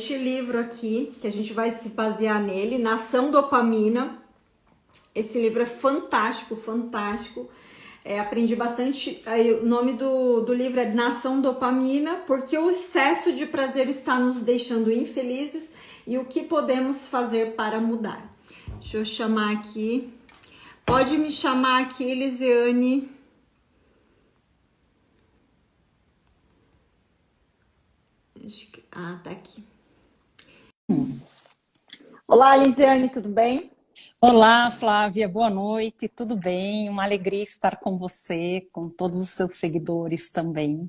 este livro aqui, que a gente vai se basear nele, Nação Dopamina. Esse livro é fantástico, fantástico. Aprendi bastante. O nome do livro é Nação Dopamina, porque o excesso de prazer está nos deixando infelizes e o que podemos fazer para mudar. Deixa eu chamar aqui. Pode me chamar aqui, Lisiane. Tá aqui. Olá, Lisiane, tudo bem? Olá, Flávia, boa noite, tudo bem? Uma alegria estar com você, com todos os seus seguidores também.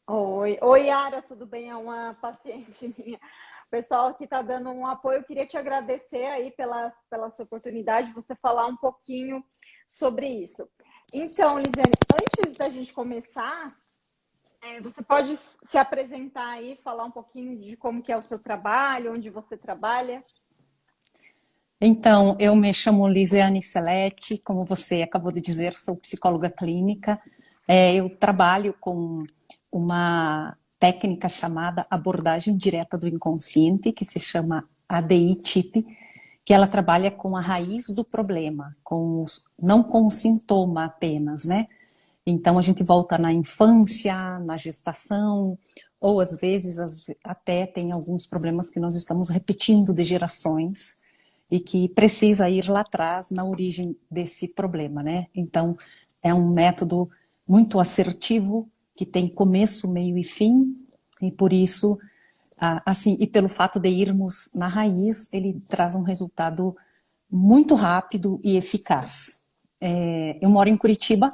Oi, Yara, tudo bem? É uma paciente minha. O pessoal aqui está dando um apoio. Eu queria te agradecer aí pela sua oportunidade de você falar um pouquinho sobre isso. Então, Lisiane, antes da gente começar, você pode se apresentar aí, falar um pouquinho de como que é o seu trabalho, onde você trabalha? Então, eu me chamo Lisiane Seletti, como você acabou de dizer, sou psicóloga clínica. Eu trabalho com uma técnica chamada abordagem direta do inconsciente, que se chama ADI-TIP, que ela trabalha com a raiz do problema, não com o sintoma apenas, né? Então a gente volta na infância, na gestação, ou às vezes até tem alguns problemas que nós estamos repetindo de gerações e que precisa ir lá atrás na origem desse problema, né? Então é um método muito assertivo, que tem começo, meio e fim, e por isso, assim, e pelo fato de irmos na raiz, ele traz um resultado muito rápido e eficaz. Eu moro em Curitiba,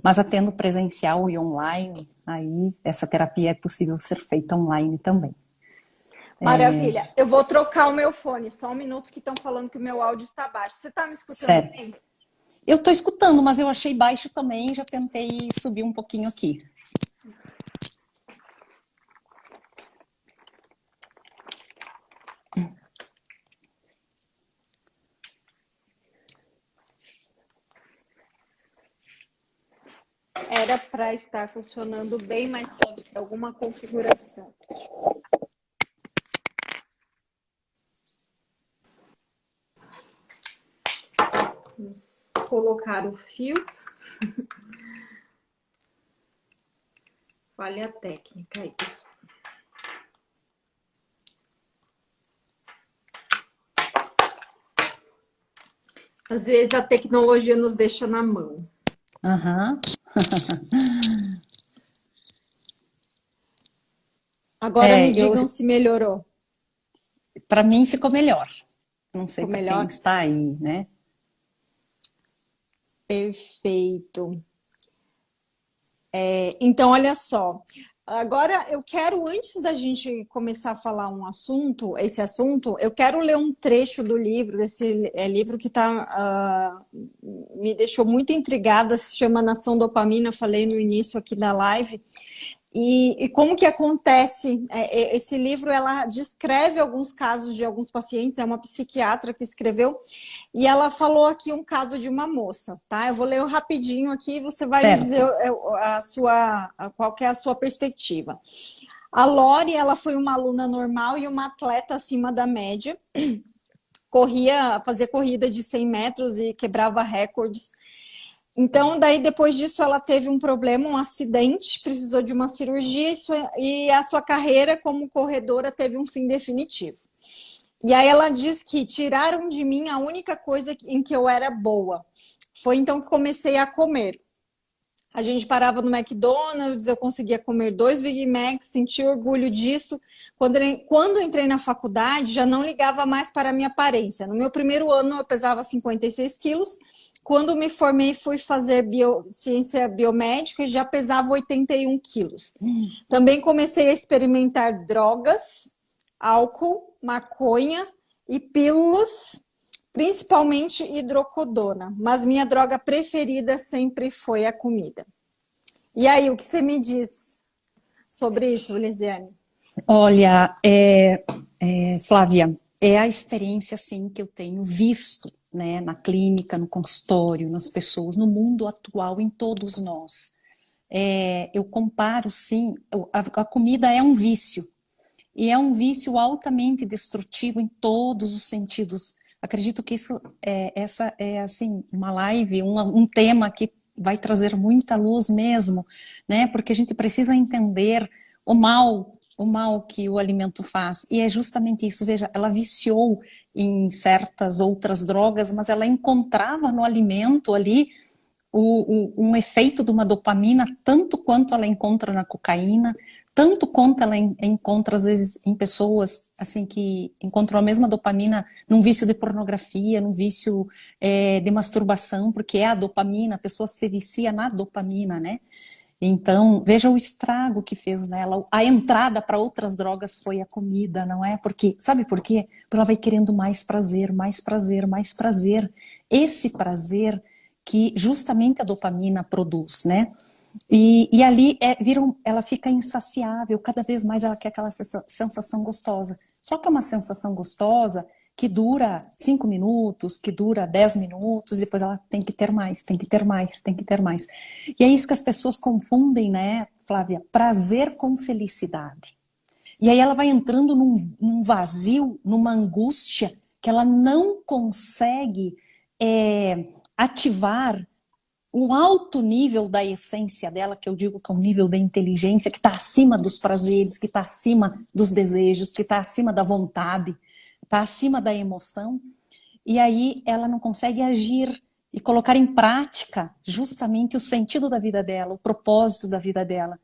mas atendo presencial e online, aí essa terapia é possível ser feita online também. Maravilha. Eu vou trocar o meu fone, só um minuto que estão falando que o meu áudio está baixo. Você está me escutando bem? Eu estou escutando, mas eu achei baixo também, já tentei subir um pouquinho aqui. Era para estar funcionando bem, mas deve ser alguma configuração. Vamos colocar o fio. Falha técnica, é isso. Às vezes a tecnologia nos deixa na mão. Aham. Agora me digam se melhorou. Para mim ficou melhor. Não sei Ficou para melhor? quem está aí, né? Perfeito. Então, olha só. Agora, eu quero, antes da gente começar a falar esse assunto, eu quero ler um trecho do livro, desse livro que me deixou muito intrigada, se chama Nação Dopamina, falei no início aqui da live. E como que acontece? Esse livro, ela descreve alguns casos de alguns pacientes, é uma psiquiatra que escreveu, e ela falou aqui um caso de uma moça, tá? Eu vou ler rapidinho aqui e você vai me dizer qual que é a sua perspectiva. A Lori, ela foi uma aluna normal e uma atleta acima da média, fazia corrida de 100 metros e quebrava recordes. Então, daí depois disso ela teve um problema, um acidente, precisou de uma cirurgia e a sua carreira como corredora teve um fim definitivo. E aí ela diz que tiraram de mim a única coisa em que eu era boa. Foi então que comecei a comer. A gente parava no McDonald's, eu conseguia comer 2 Big Macs, senti orgulho disso. Quando entrei na faculdade, já não ligava mais para a minha aparência. No meu primeiro ano, eu pesava 56 quilos. Quando me formei, fui fazer ciência biomédica e já pesava 81 quilos. Também comecei a experimentar drogas, álcool, maconha e pílulas, principalmente hidrocodona, mas minha droga preferida sempre foi a comida. E aí, o que você me diz sobre isso, Lisiane? Olha, Flávia, é a experiência assim que eu tenho visto, né, na clínica, no consultório, nas pessoas, no mundo atual, em todos nós. Eu comparo, sim, a comida é um vício. e é um vício altamente destrutivo em todos os sentidos. Acredito que essa é assim uma live, um tema que vai trazer muita luz mesmo, né? Porque a gente precisa entender o mal que o alimento faz. E é justamente isso. Veja, ela viciou em certas outras drogas, mas ela encontrava no alimento ali um efeito de uma dopamina, tanto quanto ela encontra na cocaína, tanto quanto ela encontra, às vezes, em pessoas assim que encontram a mesma dopamina num vício de pornografia, num vício de masturbação, porque é a dopamina, a pessoa se vicia na dopamina, né? Então, veja o estrago que fez nela. A entrada para outras drogas foi a comida, não é? Porque, sabe por quê? Porque ela vai querendo mais prazer, mais prazer, mais prazer. Esse prazer que justamente a dopamina produz, né? E ali ela fica insaciável, cada vez mais ela quer aquela sensação gostosa. Só que é uma sensação gostosa que dura 5 minutos, que dura 10 minutos, e depois ela tem que ter mais, tem que ter mais, tem que ter mais. E é isso que as pessoas confundem, né, Flávia? Prazer com felicidade. E aí ela vai entrando num vazio, numa angústia, que ela não consegue ativar um alto nível da essência dela, que eu digo que é um nível da inteligência, que está acima dos prazeres, que está acima dos desejos, que está acima da vontade, está acima da emoção, e aí ela não consegue agir e colocar em prática justamente o sentido da vida dela, o propósito da vida dela.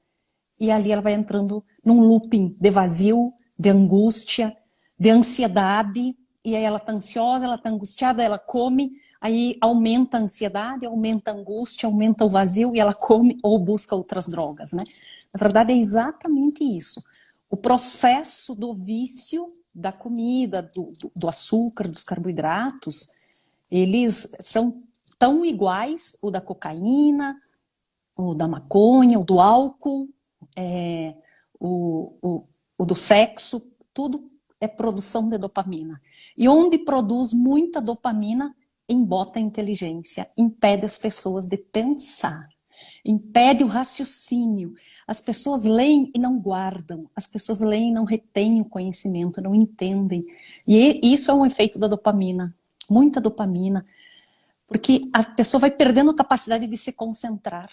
E ali ela vai entrando num looping de vazio, de angústia, de ansiedade, e aí ela está ansiosa, ela está angustiada, ela come, aí aumenta a ansiedade, aumenta a angústia, aumenta o vazio, e ela come ou busca outras drogas, né? Na verdade é exatamente isso. O processo do vício da comida, do açúcar, dos carboidratos, eles são tão iguais, o da cocaína, o da maconha, o do álcool, o do sexo, tudo é produção de dopamina. E onde produz muita dopamina, embota a inteligência, impede as pessoas de pensar, impede o raciocínio. As pessoas leem e não guardam, as pessoas leem e não retêm o conhecimento, não entendem. E isso é um efeito da dopamina, muita dopamina, porque a pessoa vai perdendo a capacidade de se concentrar,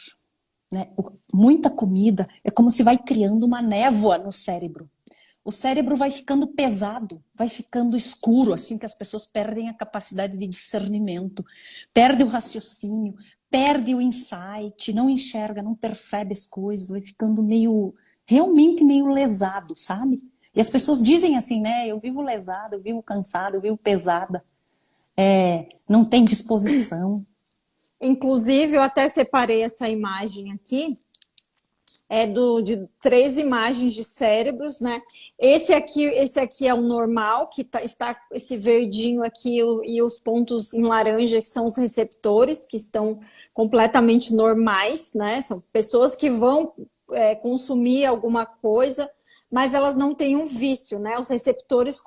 né? Muita comida é como se vai criando uma névoa no cérebro. O cérebro vai ficando pesado, vai ficando escuro, assim que as pessoas perdem a capacidade de discernimento, perde o raciocínio, perde o insight, não enxerga, não percebe as coisas, vai ficando realmente meio lesado, sabe? E as pessoas dizem assim, né? Eu vivo lesada, eu vivo cansada, eu vivo pesada, não tem disposição. Inclusive, eu até separei essa imagem aqui, de 3 imagens de cérebros, né? Esse aqui é o normal, que está esse verdinho aqui e os pontos em laranja, que são os receptores, que estão completamente normais, né? São pessoas que vão consumir alguma coisa, mas elas não têm um vício, né? Os receptores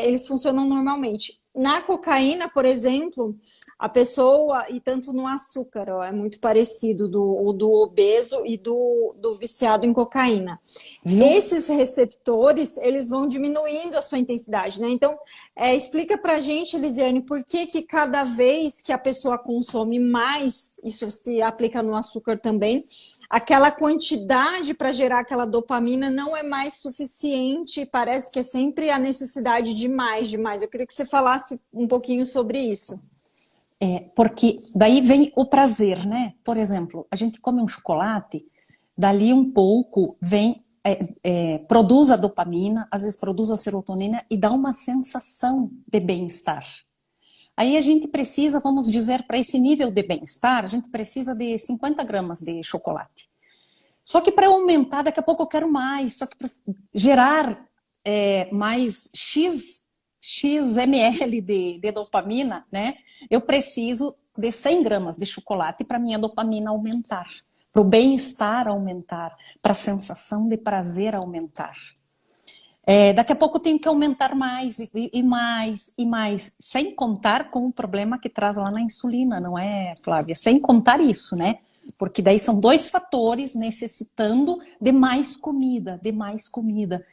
eles funcionam normalmente. Na cocaína, por exemplo, a pessoa, e tanto no açúcar, ó, é muito parecido do obeso e do viciado em cocaína. Esses receptores, eles vão diminuindo a sua intensidade, né? Então, explica pra gente, Elisiane, por que cada vez que a pessoa consome mais, isso se aplica no açúcar também, aquela quantidade para gerar aquela dopamina não é mais suficiente, parece que é sempre a necessidade de mais, de mais. Eu queria que você falasse um pouquinho sobre isso. Porque daí vem o prazer, né? Por exemplo, a gente come um chocolate, dali um pouco produz a dopamina, às vezes produz a serotonina e dá uma sensação de bem-estar. Aí a gente precisa, vamos dizer, para esse nível de bem-estar, a gente precisa de 50 gramas de chocolate. Só que para aumentar, daqui a pouco eu quero mais, só que para gerar mais X ml de dopamina, né? Eu preciso de 100 gramas de chocolate para minha dopamina aumentar, para o bem-estar aumentar, para a sensação de prazer aumentar. Daqui a pouco eu tenho que aumentar mais e mais e mais, sem contar com o problema que traz lá na insulina, não é, Flávia? Sem contar isso, né? porque daí são dois fatores necessitando de mais comida, de mais comida.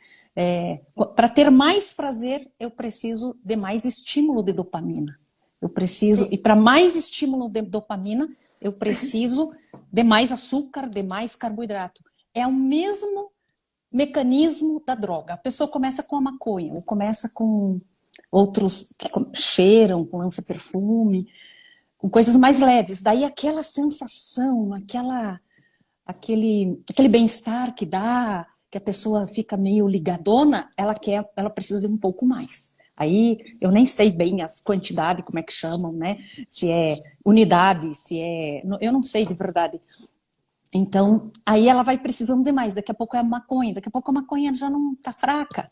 Para ter mais prazer, eu preciso de mais estímulo de dopamina. Eu preciso, e para mais estímulo de dopamina, eu preciso de mais açúcar, de mais carboidrato. É o mesmo mecanismo da droga. A pessoa começa com a maconha, ou começa com outros que cheiram, com lança-perfume, com coisas mais leves. Daí aquela sensação, aquele bem-estar que dá, que a pessoa fica meio ligadona, ela precisa de um pouco mais. Aí eu nem sei bem as quantidades, como é que chamam, né? Se é unidade, eu não sei de verdade. Então, aí ela vai precisando de mais. Daqui a pouco é a maconha, daqui a pouco a maconha já não tá fraca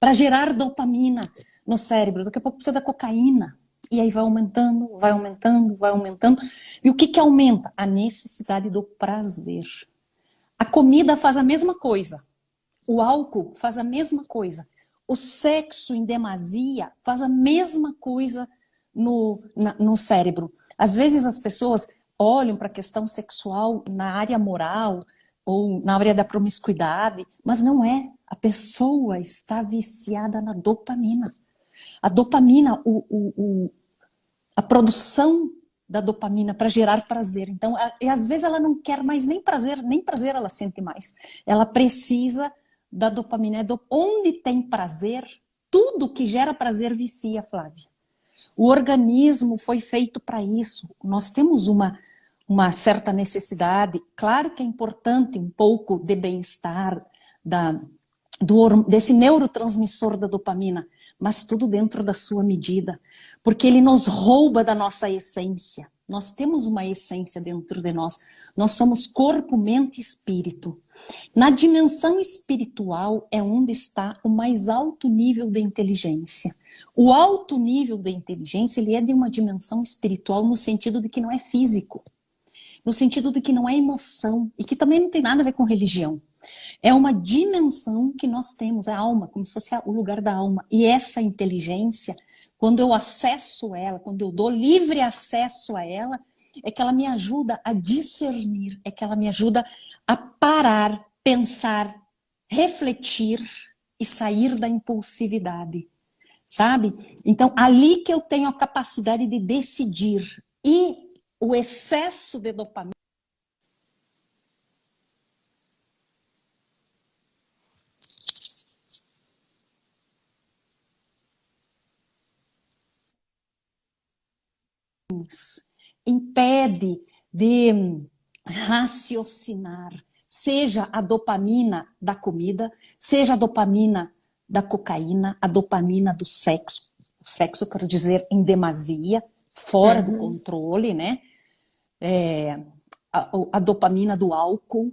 para gerar dopamina no cérebro. Daqui a pouco precisa da cocaína. E aí vai aumentando, vai aumentando, vai aumentando. E o que que aumenta? A necessidade do prazer. A comida faz a mesma coisa. O álcool faz a mesma coisa. O sexo em demasia faz a mesma coisa no cérebro. Às vezes as pessoas olham para a questão sexual na área moral ou na área da promiscuidade, mas não é. A pessoa está viciada na dopamina. A dopamina, a produção da dopamina para gerar prazer. Então, e às vezes ela não quer mais nem prazer ela sente mais. Ela precisa da dopamina. Onde tem prazer, tudo que gera prazer vicia, Flávia. O organismo foi feito para isso. Nós temos uma certa necessidade. Claro que é importante um pouco de bem-estar, desse neurotransmissor da dopamina, mas tudo dentro da sua medida, porque ele nos rouba da nossa essência. Nós temos uma essência dentro de nós. Nós somos corpo, mente e espírito. Na dimensão espiritual é onde está o mais alto nível de inteligência. O alto nível de inteligência, ele é de uma dimensão espiritual no sentido de que não é físico, no sentido de que não é emoção e que também não tem nada a ver com religião. É uma dimensão que nós temos, é a alma, como se fosse o lugar da alma. E essa inteligência, quando eu acesso ela, quando eu dou livre acesso a ela, é que ela me ajuda a discernir, é que ela me ajuda a parar, pensar, refletir e sair da impulsividade, sabe? Então, ali que eu tenho a capacidade de decidir. E o excesso de dopamina impede de raciocinar, seja a dopamina da comida, seja a dopamina da cocaína, a dopamina do sexo. O sexo, eu quero dizer, em demasia, fora do controle, né? A dopamina do álcool,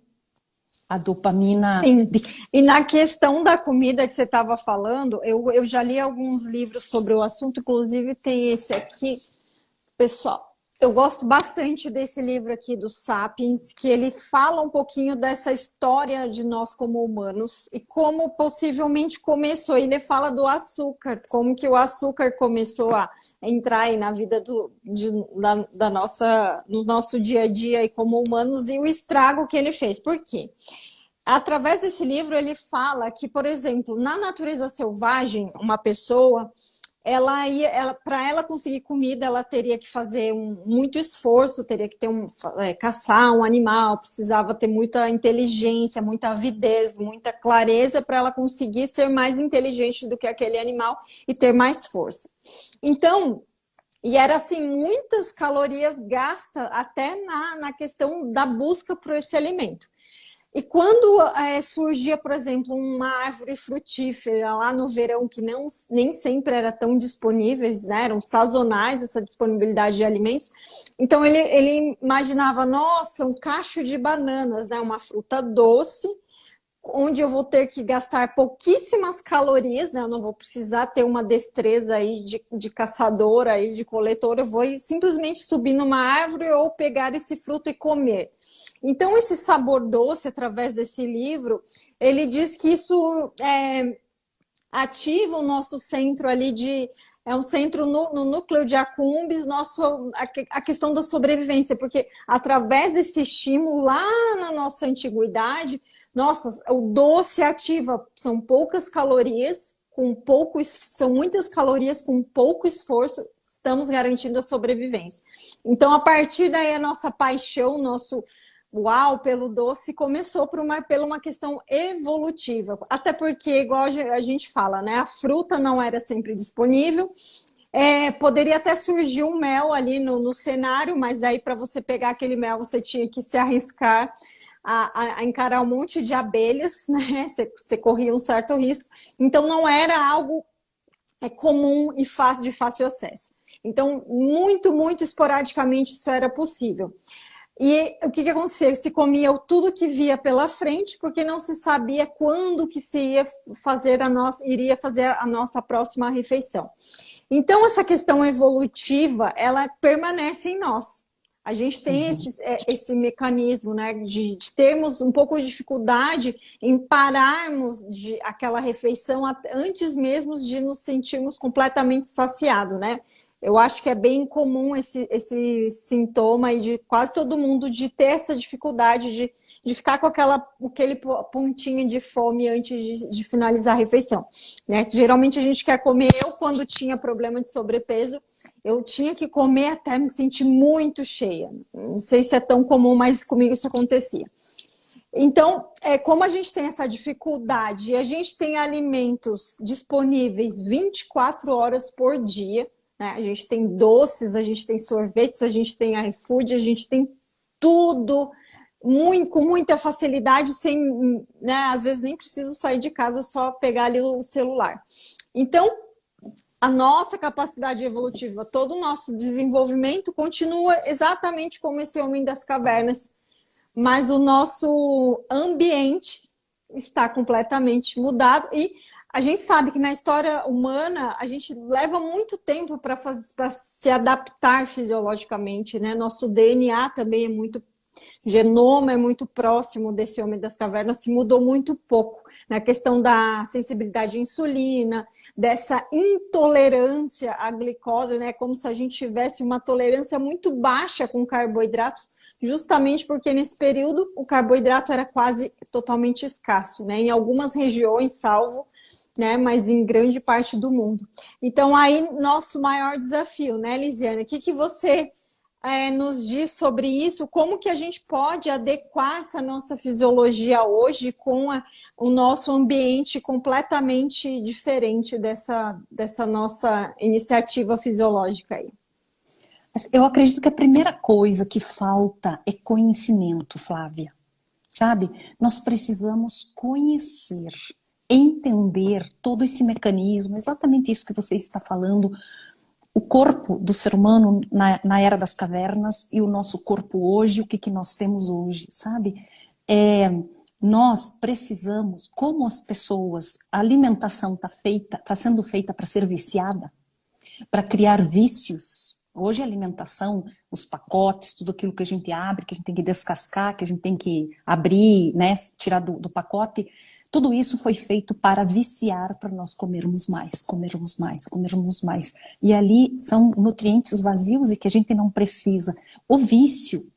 a dopamina... Sim, e na questão da comida que você estava falando, eu já li alguns livros sobre o assunto, inclusive tem esse aqui, pessoal. Eu gosto bastante desse livro aqui do Sapiens, que ele fala um pouquinho dessa história de nós como humanos e como possivelmente começou. Ele fala do açúcar, como que o açúcar começou a entrar aí na vida no nosso dia a dia e como humanos e o estrago que ele fez. Por quê? Através desse livro ele fala que, por exemplo, na natureza selvagem, uma pessoa... para ela conseguir comida, ela teria que fazer muito esforço, teria que caçar um animal, precisava ter muita inteligência, muita avidez, muita clareza para ela conseguir ser mais inteligente do que aquele animal e ter mais força. Então, e era assim, muitas calorias gastas até na questão da busca por esse alimento. E quando surgia, por exemplo, uma árvore frutífera lá no verão, que nem sempre era tão disponíveis, né? Eram sazonais essa disponibilidade de alimentos, então ele imaginava, nossa, um cacho de bananas, né? Uma fruta doce, onde eu vou ter que gastar pouquíssimas calorias, né? Eu não vou precisar ter uma destreza aí de caçadora, aí, de coletora, eu vou simplesmente subir numa árvore ou pegar esse fruto e comer. Então, esse sabor doce, através desse livro, ele diz que isso ativa o nosso centro ali de... É um centro no núcleo de accumbens, a questão da sobrevivência, porque através desse estímulo lá na nossa antiguidade, nossa, o doce ativa, são poucas calorias, são muitas calorias com pouco esforço, estamos garantindo a sobrevivência. Então, a partir daí, a nossa paixão, nosso uau pelo doce começou por uma questão evolutiva. Até porque, igual a gente fala, né? A fruta não era sempre disponível. Poderia até surgir um mel ali no cenário, mas daí para você pegar aquele mel, você tinha que se arriscar a encarar um monte de abelhas, né? Você corria um certo risco. Então, não era algo comum e de fácil acesso. Então, muito esporadicamente isso era possível. E o que acontecia? Se comia tudo que via pela frente, porque não se sabia quando que se iria fazer a nossa próxima refeição. Então, essa questão evolutiva, ela permanece em nós. A gente tem esse mecanismo, né, de termos um pouco de dificuldade em pararmos aquela refeição antes mesmo de nos sentirmos completamente saciados, né? Eu acho que é bem comum esse sintoma aí de quase todo mundo de ter essa dificuldade de ficar com aquele pontinho de fome antes de finalizar a refeição, né? Geralmente a gente quer comer. Eu, quando tinha problema de sobrepeso, eu tinha que comer até me sentir muito cheia. Não sei se é tão comum, mas comigo isso acontecia. Então, como a gente tem essa dificuldade e a gente tem alimentos disponíveis 24 horas por dia, né? A gente tem doces, a gente tem sorvetes, a gente tem iFood, a gente tem tudo com muita facilidade, sem, né? Às vezes nem preciso sair de casa, só pegar ali o celular. Então, a nossa capacidade evolutiva, todo o nosso desenvolvimento continua exatamente como esse homem das cavernas, mas o nosso ambiente está completamente mudado e a gente sabe que na história humana a gente leva muito tempo para se adaptar fisiologicamente, né? Nosso DNA também genoma é muito próximo desse homem das cavernas, se mudou muito pouco na questão da sensibilidade à insulina, dessa intolerância à glicose, né? Como se a gente tivesse uma tolerância muito baixa com carboidratos, justamente porque nesse período o carboidrato era quase totalmente escasso, né? Em algumas regiões, salvo, né? Mas em grande parte do mundo. Então, aí, nosso maior desafio, né, Lisiane? O que você nos diz sobre isso? Como que a gente pode adequar essa nossa fisiologia hoje com o nosso ambiente completamente diferente dessa nossa iniciativa fisiológica aí? Eu acredito que a primeira coisa que falta é conhecimento, Flávia. Sabe? Nós precisamos conhecer, entender todo esse mecanismo, exatamente isso que você está falando, o corpo do ser humano na era das cavernas e o nosso corpo hoje, o que nós temos hoje, sabe? Nós precisamos, como as pessoas, a alimentação está sendo feita para ser viciada, para criar vícios. Hoje a alimentação, os pacotes, tudo aquilo que a gente abre, que a gente tem que descascar, que a gente tem que abrir, né, tirar do pacote, tudo isso foi feito para viciar, para nós comermos mais, comermos mais, comermos mais. E ali são nutrientes vazios e que a gente não precisa. O vício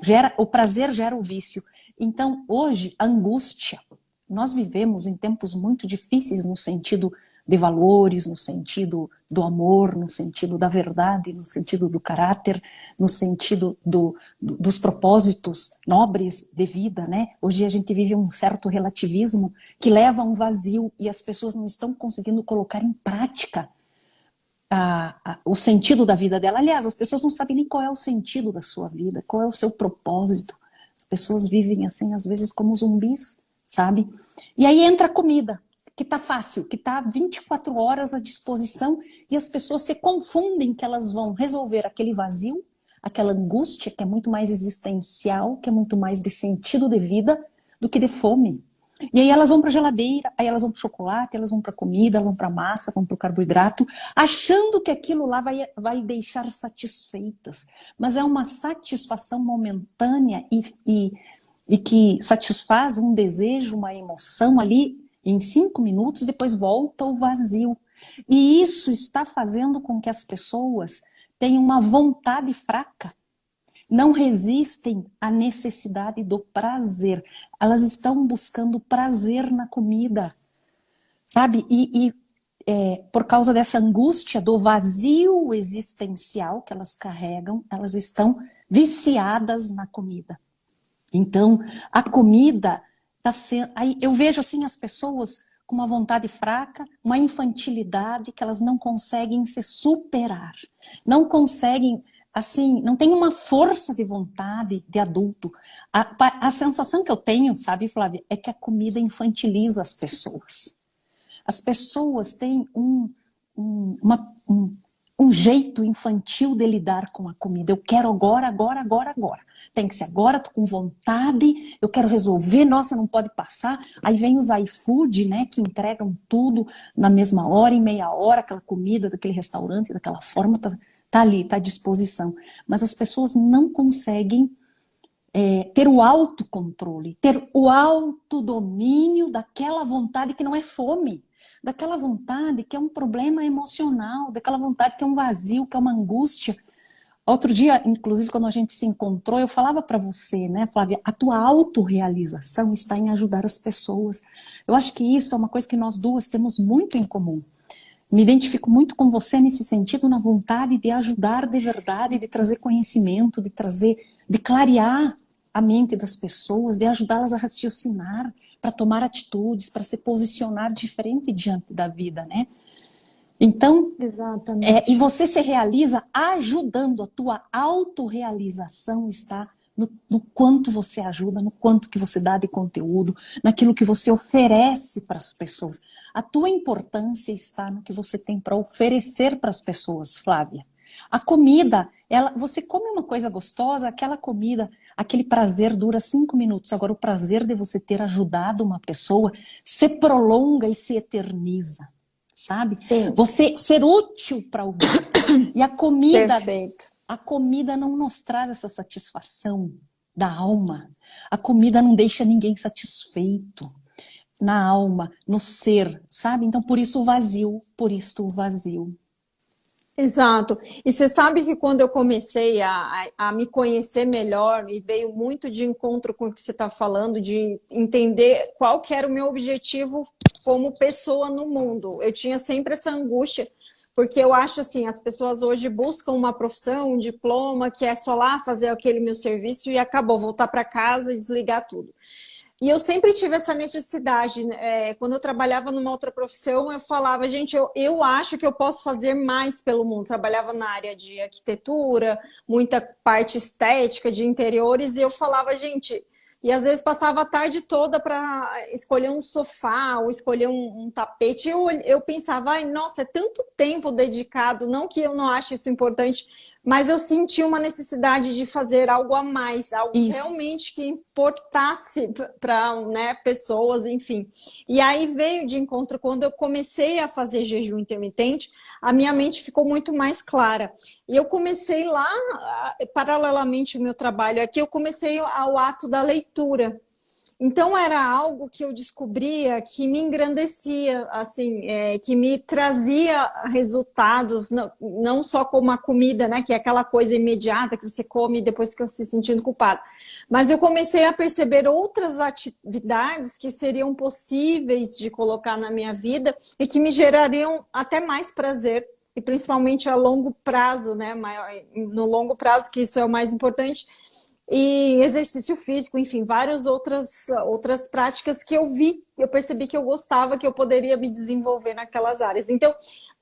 gera, o prazer gera o vício. Então, hoje, a angústia. Nós vivemos em tempos muito difíceis no sentido de valores, no sentido do amor, no sentido da verdade, no sentido do caráter, no sentido dos propósitos nobres de vida, né? Hoje a gente vive um certo relativismo que leva a um vazio e as pessoas não estão conseguindo colocar em prática o sentido da vida dela. Aliás, as pessoas não sabem nem qual é o sentido da sua vida, qual é o seu propósito. As pessoas vivem assim, às vezes, como zumbis, sabe? E aí entra a comida, que tá fácil, que tá 24 horas à disposição e as pessoas se confundem que elas vão resolver aquele vazio, aquela angústia que é muito mais existencial, que é muito mais de sentido de vida do que de fome. E aí elas vão para a geladeira, aí elas vão para o chocolate, elas vão para a comida, vão para a massa, vão para o carboidrato, achando que aquilo lá vai deixar satisfeitas. Mas é uma satisfação momentânea e que satisfaz um desejo, uma emoção ali em 5 minutos, depois volta o vazio. E isso está fazendo com que as pessoas tenham uma vontade fraca, não resistem à necessidade do prazer. Elas estão buscando prazer na comida, sabe? Por causa dessa angústia do vazio existencial que elas carregam, elas estão viciadas na comida. Então, a comida está sendo... Aí eu vejo assim as pessoas com uma vontade fraca, uma infantilidade que elas não conseguem se superar. Não conseguem, assim, não tem uma força de vontade de adulto. A sensação que eu tenho, sabe, Flávia, é que a comida infantiliza as pessoas. As pessoas têm um jeito infantil de lidar com a comida. Eu quero agora, agora, agora, agora. Tem que ser agora, tô com vontade, eu quero resolver, nossa, não pode passar. Aí vem os iFood, né, que entregam tudo na mesma hora, em meia hora, aquela comida daquele restaurante, daquela forma, tá ali, tá à disposição. Mas as pessoas não conseguem ter o autocontrole, ter o autodomínio daquela vontade que não é fome, daquela vontade que é um problema emocional, daquela vontade que é um vazio, que é uma angústia. Outro dia, inclusive, quando a gente se encontrou, eu falava para você, né, Flávia, a tua autorrealização está em ajudar as pessoas. Eu acho que isso é uma coisa que nós duas temos muito em comum. Me identifico muito com você nesse sentido, na vontade de ajudar de verdade, de trazer conhecimento, de clarear a mente das pessoas, de ajudá-las a raciocinar, para tomar atitudes, para se posicionar diferente diante da vida, né? Então, Exatamente. e você se realiza ajudando, a tua autorrealização está no quanto você ajuda, no quanto que você dá de conteúdo, naquilo que você oferece para as pessoas. A tua importância está no que você tem para oferecer para as pessoas, Flávia. A comida, você come uma coisa gostosa, aquela comida, aquele prazer dura 5 minutos. Agora, o prazer de você ter ajudado uma pessoa se prolonga e se eterniza, sabe? Sim. Você ser útil para alguém. E a comida, Perfeito. a comida não nos traz essa satisfação da alma. A comida não deixa ninguém satisfeito na alma, no ser, sabe? Então, por isso o vazio, por isso o vazio. Exato. E você sabe que quando eu comecei a me conhecer melhor, e veio muito de encontro com o que você está falando, de entender qual que era o meu objetivo como pessoa no mundo. Eu tinha sempre essa angústia, porque eu acho assim, as pessoas hoje buscam uma profissão, um diploma, que é só lá fazer aquele meu serviço e acabou, voltar para casa e desligar tudo. E eu sempre tive essa necessidade. Quando eu trabalhava numa outra profissão, eu falava, gente, eu acho que eu posso fazer mais pelo mundo. Trabalhava na área de arquitetura, muita parte estética, de interiores, e eu falava, gente, e às vezes passava a tarde toda para escolher um sofá ou escolher um tapete. Eu pensava, ai, nossa, é tanto tempo dedicado, não que eu não ache isso importante, mas eu senti uma necessidade de fazer algo a mais, algo Isso. realmente que importasse para, né, pessoas, enfim. E aí veio de encontro, quando eu comecei a fazer jejum intermitente, a minha mente ficou muito mais clara. E eu comecei lá, paralelamente ao meu trabalho aqui, eu comecei ao ato da leitura. Então era algo que eu descobria que me engrandecia, assim, que me trazia resultados, não só como a comida, né, que é aquela coisa imediata que você come e depois fica se sentindo culpado. Mas eu comecei a perceber outras atividades que seriam possíveis de colocar na minha vida e que me gerariam até mais prazer. E principalmente a longo prazo, né? No longo prazo, que isso é o mais importante, e exercício físico, enfim, várias outras práticas que eu percebi que eu gostava, que eu poderia me desenvolver naquelas áreas. Então,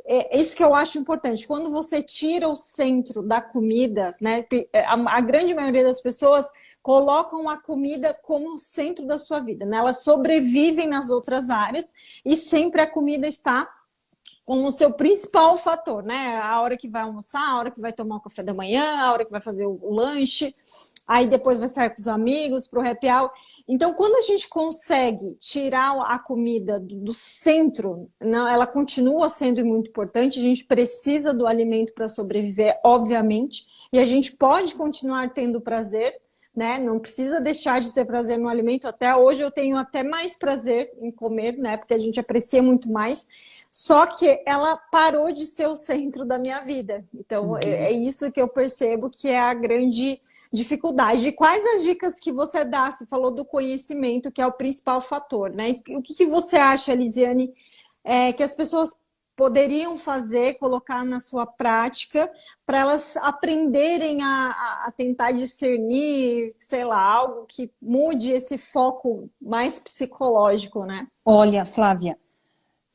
é isso que eu acho importante. Quando você tira o centro da comida, né, a grande maioria das pessoas colocam a comida como o centro da sua vida, né? Elas sobrevivem nas outras áreas e sempre a comida está como o seu principal fator, né? A hora que vai almoçar, a hora que vai tomar o café da manhã, a hora que vai fazer o lanche, aí depois vai sair com os amigos para o happy hour. Então, quando a gente consegue tirar a comida do centro, não, ela continua sendo muito importante, a gente precisa do alimento para sobreviver, obviamente, e a gente pode continuar tendo prazer, né? Não precisa deixar de ter prazer no alimento. Até hoje eu tenho até mais prazer em comer, né? Porque a gente aprecia muito mais. Só que ela parou de ser o centro da minha vida. Então, é isso que eu percebo que é a grande dificuldade. E quais as dicas que você dá? Você falou do conhecimento, que é o principal fator, né? E o que você acha, Lisiane, que as pessoas poderiam fazer, colocar na sua prática, para elas aprenderem a tentar discernir, sei lá, algo que mude esse foco mais psicológico, né? Olha, Flávia,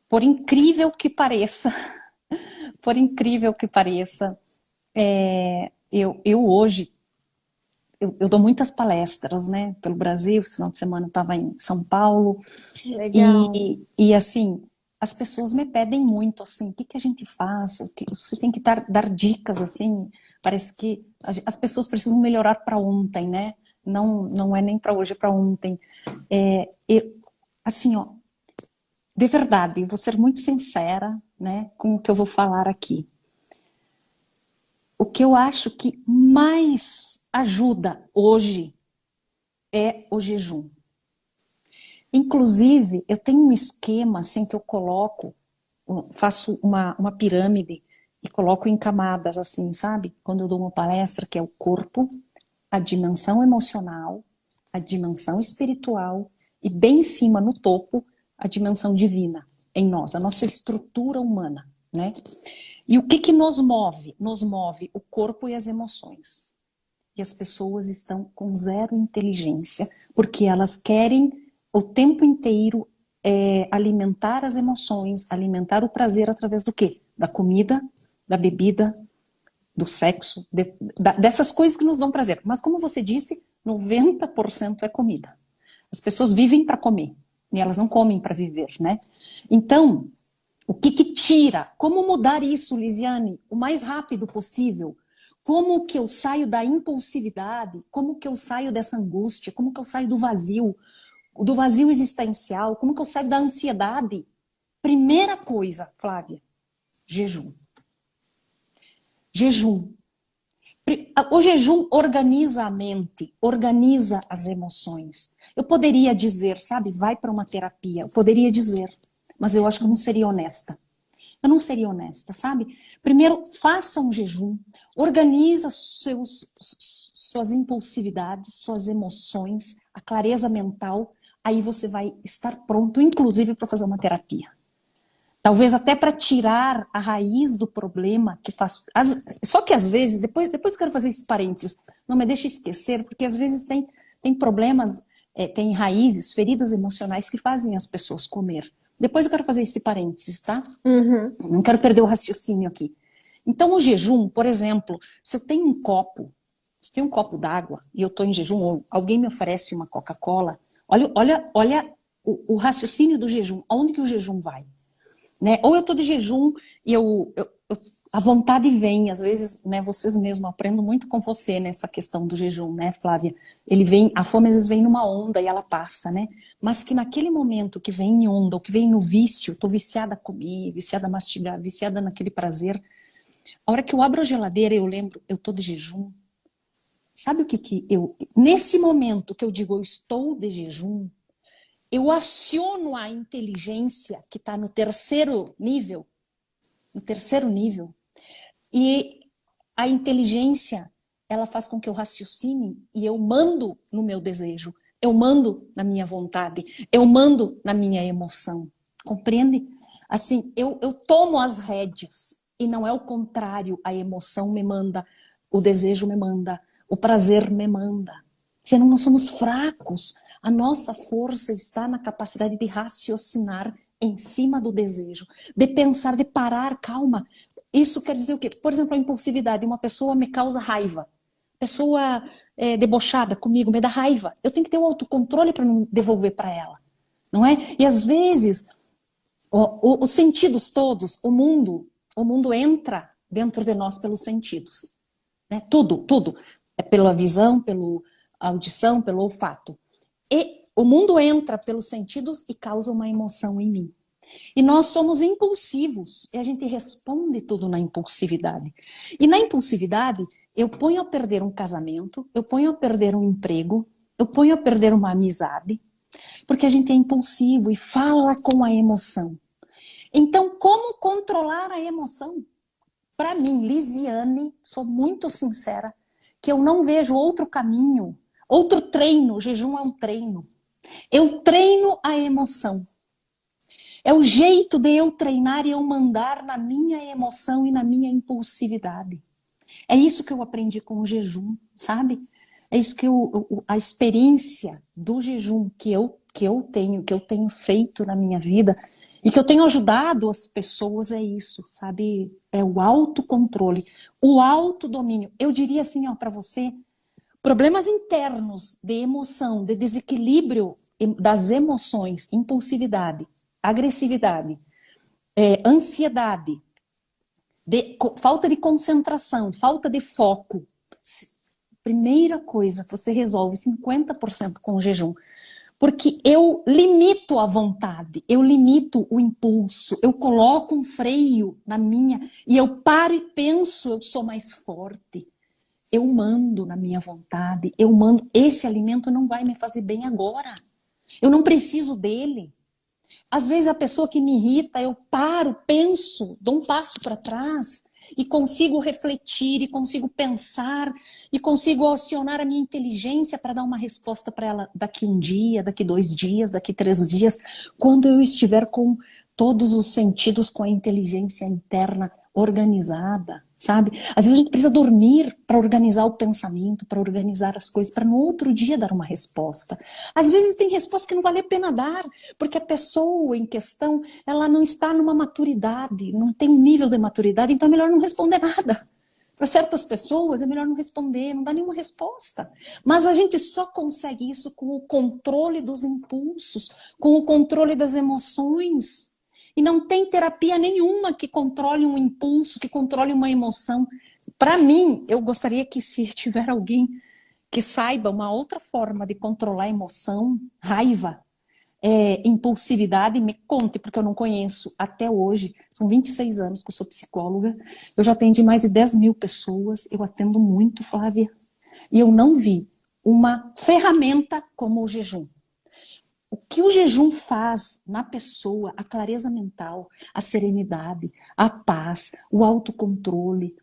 por incrível que pareça, por incrível que pareça, eu hoje, eu dou muitas palestras, né, pelo Brasil. Esse final de semana eu estava em São Paulo, Legal. e assim, as pessoas me pedem muito, assim, o que que a gente faz? Você tem que dar dicas, assim, parece que as pessoas precisam melhorar para ontem, né? Não é nem para hoje, é para ontem. Assim, ó, de verdade, eu vou ser muito sincera, né, com o que eu vou falar aqui. O que eu acho que mais ajuda hoje é o jejum. Inclusive, eu tenho um esquema assim que eu coloco, faço uma pirâmide e coloco em camadas assim, sabe? Quando eu dou uma palestra, que é o corpo, a dimensão emocional, a dimensão espiritual e bem em cima, no topo, a dimensão divina em nós, a nossa estrutura humana, né? E o que que nos move? Nos move o corpo e as emoções. E as pessoas estão com zero inteligência, porque elas querem o tempo inteiro alimentar as emoções, alimentar o prazer através do quê? Da comida, da bebida, do sexo, dessas coisas que nos dão prazer. Mas como você disse, 90% é comida. As pessoas vivem para comer, e elas não comem para viver, né? Então, o que que tira? Como mudar isso, Lisiane, o mais rápido possível? Como que eu saio da impulsividade? Como que eu saio dessa angústia? Como que eu saio do vazio existencial? Como que eu saio da ansiedade? Primeira coisa, Flávia, jejum. Jejum. O jejum organiza a mente, organiza as emoções. Eu poderia dizer, sabe, vai para uma terapia. Eu poderia dizer, mas eu acho que eu não seria honesta. Eu não seria honesta, sabe? Primeiro, faça um jejum, organiza suas impulsividades, suas emoções, a clareza mental, aí você vai estar pronto, inclusive, para fazer uma terapia. Talvez até para tirar a raiz do problema que faz. Só que às vezes, depois eu quero fazer esse parênteses, não me deixe esquecer, porque às vezes tem problemas, tem raízes, feridas emocionais que fazem as pessoas comer. Depois eu quero fazer esse parênteses, tá? Uhum. Não quero perder o raciocínio aqui. Então, o jejum, por exemplo, se eu tenho um copo, se tem um copo d'água e eu estou em jejum, ou alguém me oferece uma Coca-Cola, olha o raciocínio do jejum, aonde que o jejum vai? Né? Ou eu estou de jejum e a vontade vem, às vezes, né, vocês mesmos, aprendo muito com você nessa questão do jejum, né, Flávia? Ele vem, a fome às vezes vem numa onda e ela passa, né? Mas que naquele momento que vem em onda, ou que vem no vício, tô viciada a comer, viciada a mastigar, viciada naquele prazer. A hora que eu abro a geladeira, eu lembro, eu tô de jejum. Sabe o que eu, nesse momento que eu digo, eu estou de jejum, eu aciono a inteligência que está no terceiro nível, e a inteligência, ela faz com que eu raciocine e eu mando no meu desejo, eu mando na minha vontade, eu mando na minha emoção. Compreende? Assim, eu tomo as rédeas e não é o contrário, a emoção me manda, o desejo me manda, o prazer me manda. Senão nós somos fracos. A nossa força está na capacidade de raciocinar em cima do desejo, de pensar, de parar, calma. Isso quer dizer o quê? Por exemplo, a impulsividade. Uma pessoa me causa raiva. Pessoa debochada comigo me dá raiva. Eu tenho que ter o autocontrole para não devolver para ela. Não é? E às vezes, os sentidos todos, o mundo entra dentro de nós pelos sentidos. Né? Tudo. É pela visão, pela audição, pelo olfato. E o mundo entra pelos sentidos e causa uma emoção em mim. E nós somos impulsivos, e a gente responde tudo na impulsividade. E na impulsividade, eu ponho a perder um casamento, eu ponho a perder um emprego, eu ponho a perder uma amizade, porque a gente é impulsivo e fala com a emoção. Então, como controlar a emoção? Para mim, Lisiane, sou muito sincera, que eu não vejo outro caminho, outro treino. O jejum é um treino. Eu treino a emoção. É o jeito de eu treinar e eu mandar na minha emoção e na minha impulsividade. É isso que eu aprendi com o jejum, sabe? É isso que a experiência do jejum que eu tenho feito na minha vida e que eu tenho ajudado as pessoas é isso, sabe? É o autocontrole, o autodomínio. Eu diria assim, ó, para você, problemas internos de emoção, de desequilíbrio das emoções, impulsividade, agressividade, ansiedade, falta de concentração, falta de foco. Primeira coisa, você resolve 50% com o jejum. Porque eu limito a vontade, eu limito o impulso, eu coloco um freio na minha e eu paro e penso, eu sou mais forte. Eu mando na minha vontade, eu mando, esse alimento não vai me fazer bem agora. Eu não preciso dele. Às vezes a pessoa que me irrita, eu paro, penso, dou um passo para trás e consigo refletir, e consigo pensar, e consigo acionar a minha inteligência para dar uma resposta para ela daqui um dia, daqui 2 dias, daqui 3 dias, quando eu estiver com todos os sentidos, com a inteligência interna organizada, sabe? Às vezes a gente precisa dormir para organizar o pensamento, para organizar as coisas, para no outro dia dar uma resposta. Às vezes tem resposta que não vale a pena dar, porque a pessoa em questão, ela não está numa maturidade, não tem um nível de maturidade, então é melhor não responder nada. Para certas pessoas é melhor não responder, não dar nenhuma resposta. Mas a gente só consegue isso com o controle dos impulsos, com o controle das emoções. E não tem terapia nenhuma que controle um impulso, que controle uma emoção. Para mim, eu gostaria que se tiver alguém que saiba uma outra forma de controlar a emoção, raiva, impulsividade, me conte, porque eu não conheço até hoje. São 26 anos que eu sou psicóloga, eu já atendi mais de 10 mil pessoas, eu atendo muito, Flávia, e eu não vi uma ferramenta como o jejum. O que o jejum faz na pessoa, a clareza mental, a serenidade, a paz, o autocontrole,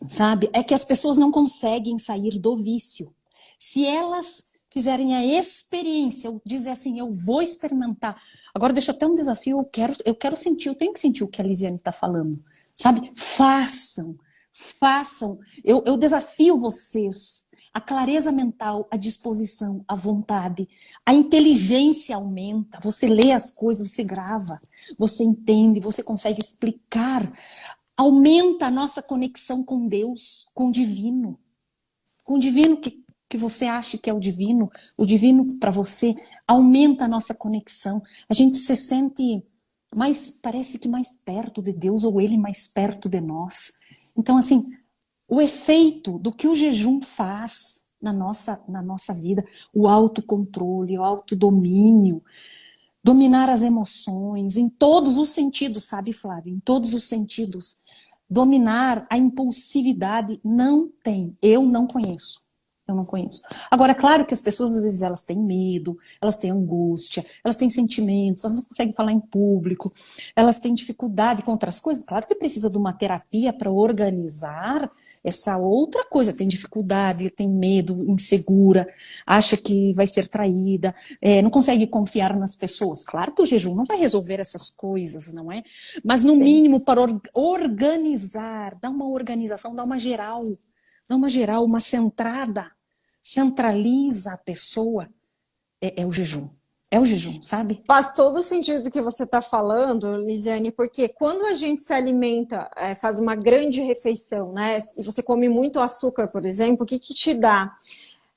sabe? É que as pessoas não conseguem sair do vício. Se elas fizerem a experiência, eu dizer assim, eu vou experimentar. Agora deixa até um desafio, eu quero sentir, eu tenho que sentir o que a Lisiane está falando, sabe? Façam. Eu desafio vocês. A clareza mental, a disposição, a vontade, a inteligência aumenta. Você lê as coisas, você grava, você entende, você consegue explicar. Aumenta a nossa conexão com Deus, com o divino que você acha que é o divino para você, aumenta a nossa conexão. A gente se sente mais, parece que mais perto de Deus, ou Ele mais perto de nós. Então, assim, o efeito do que o jejum faz na nossa vida, o autocontrole, o autodomínio, dominar as emoções, em todos os sentidos, sabe, Flávia? Em todos os sentidos. Dominar a impulsividade não tem. Eu não conheço. Eu não conheço. Agora, é claro que as pessoas, às vezes, elas têm medo, elas têm angústia, elas têm sentimentos, elas não conseguem falar em público, elas têm dificuldade com outras coisas. Claro que precisa de uma terapia para organizar essa outra coisa. Tem dificuldade, tem medo, insegura, acha que vai ser traída, não consegue confiar nas pessoas. Claro que o jejum não vai resolver essas coisas, não é? Mas, no mínimo, para organizar, dar uma organização, dar uma geral, uma centrada, centraliza a pessoa, é o jejum. É o jejum, sabe? Faz todo sentido do que você está falando, Lisiane, porque quando a gente se alimenta, faz uma grande refeição, né? E você come muito açúcar, por exemplo, o que te dá?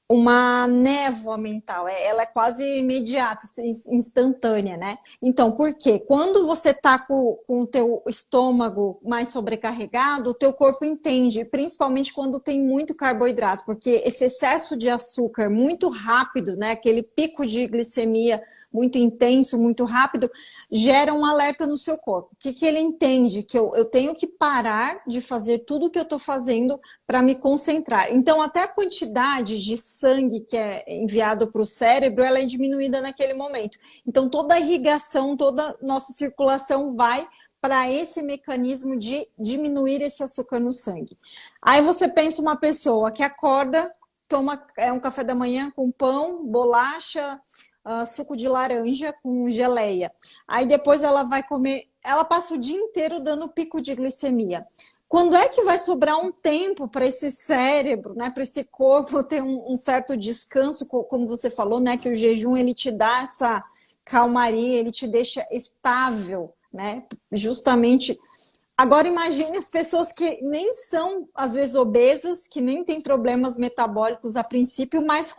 Uma névoa mental, ela é quase imediata, instantânea, né? Então, por quê? Quando você tá com o teu estômago mais sobrecarregado, o teu corpo entende, principalmente quando tem muito carboidrato, porque esse excesso de açúcar muito rápido, né? Aquele pico de glicemia muito intenso, muito rápido, gera um alerta no seu corpo. O que, que ele entende? Que eu tenho que parar de fazer tudo o que eu estou fazendo para me concentrar. Então, até a quantidade de sangue que é enviado para o cérebro, ela é diminuída naquele momento. Então, toda a irrigação, toda a nossa circulação vai para esse mecanismo de diminuir esse açúcar no sangue. Aí você pensa uma pessoa que acorda, toma um café da manhã com pão, bolacha, suco de laranja com geleia. Aí depois ela vai comer, ela passa o dia inteiro dando pico de glicemia. Quando é que vai sobrar um tempo para esse cérebro, né, para esse corpo ter um certo descanso, como você falou, né, que o jejum ele te dá essa calmaria, ele te deixa estável, né? Justamente. Agora imagine as pessoas que nem são, às vezes, obesas, que nem têm problemas metabólicos a princípio, mas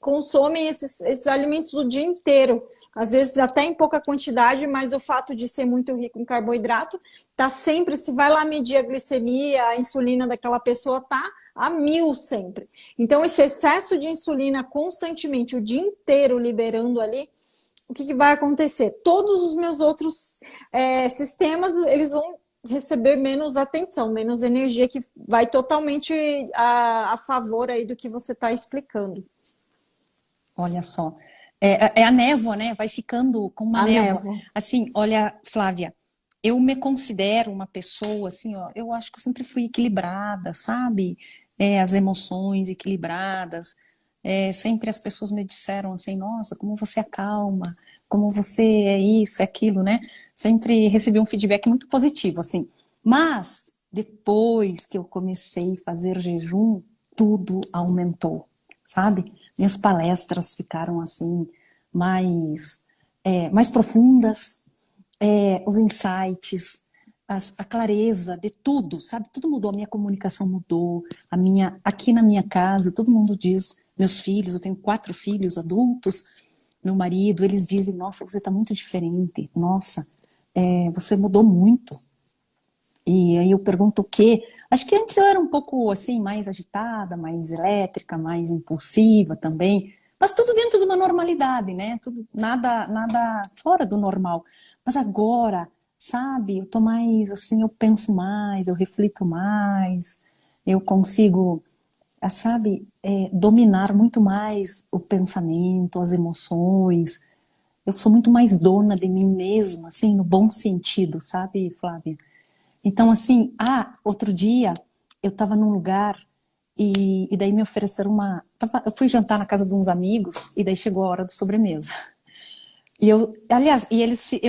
consomem esses alimentos o dia inteiro. Às vezes até em pouca quantidade, mas o fato de ser muito rico em carboidrato, tá sempre, se vai lá medir a glicemia, a insulina daquela pessoa tá a 1000 sempre. Então esse excesso de insulina constantemente, o dia inteiro liberando ali, o que vai acontecer? Todos os meus outros sistemas, eles vão receber menos atenção, menos energia, que vai totalmente a favor aí do que você está explicando. Olha só. É a névoa, né? Vai ficando com uma névoa. Assim, olha, Flávia, eu me considero uma pessoa, assim, ó, eu acho que eu sempre fui equilibrada, sabe? As emoções equilibradas. Sempre as pessoas me disseram assim, nossa, como você é calma, como você é isso, é aquilo, né? Sempre recebi um feedback muito positivo, assim. Mas, depois que eu comecei a fazer jejum, tudo aumentou, sabe? Minhas palestras ficaram, assim, mais profundas, os insights, a clareza de tudo, sabe? Tudo mudou, a minha comunicação mudou, aqui na minha casa, todo mundo diz, meus filhos, eu tenho 4 filhos adultos, meu marido, eles dizem, nossa, você está muito diferente, nossa, você mudou muito. E aí eu pergunto o quê? Acho que antes eu era um pouco, assim, mais agitada, mais elétrica, mais impulsiva também, mas tudo dentro de uma normalidade, né? Tudo, nada fora do normal. Mas agora, sabe, eu tô mais, assim, eu penso mais, eu reflito mais, eu consigo, sabe, dominar muito mais o pensamento, as emoções. Eu sou muito mais dona de mim mesma, assim, no bom sentido, sabe, Flávia? Então, assim, outro dia eu estava num lugar e daí me ofereceram eu fui jantar na casa de uns amigos e daí chegou a hora da sobremesa. E eu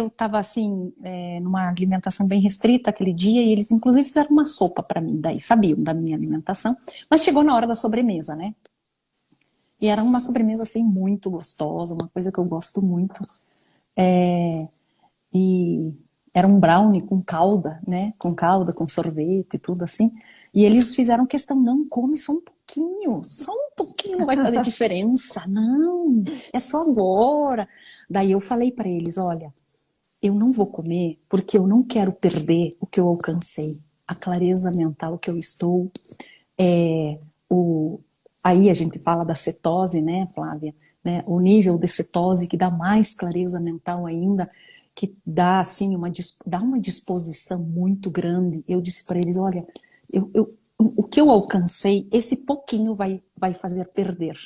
estava assim, numa alimentação bem restrita aquele dia e eles inclusive fizeram uma sopa para mim, daí sabiam da minha alimentação, mas chegou na hora da sobremesa, né? E era uma sobremesa assim muito gostosa, uma coisa que eu gosto muito. E era um brownie com calda, né? Com calda, com sorvete e tudo assim. E eles fizeram questão, não, come só um pouquinho não vai fazer diferença, não, é só agora. Daí eu falei para eles, olha, eu não vou comer porque eu não quero perder o que eu alcancei, a clareza mental que eu estou. Aí a gente fala da cetose, né, Flávia? Né, o nível de cetose que dá mais clareza mental ainda, que dá assim dá uma disposição muito grande. Eu disse para eles, olha, o que eu alcancei, esse pouquinho vai fazer perder.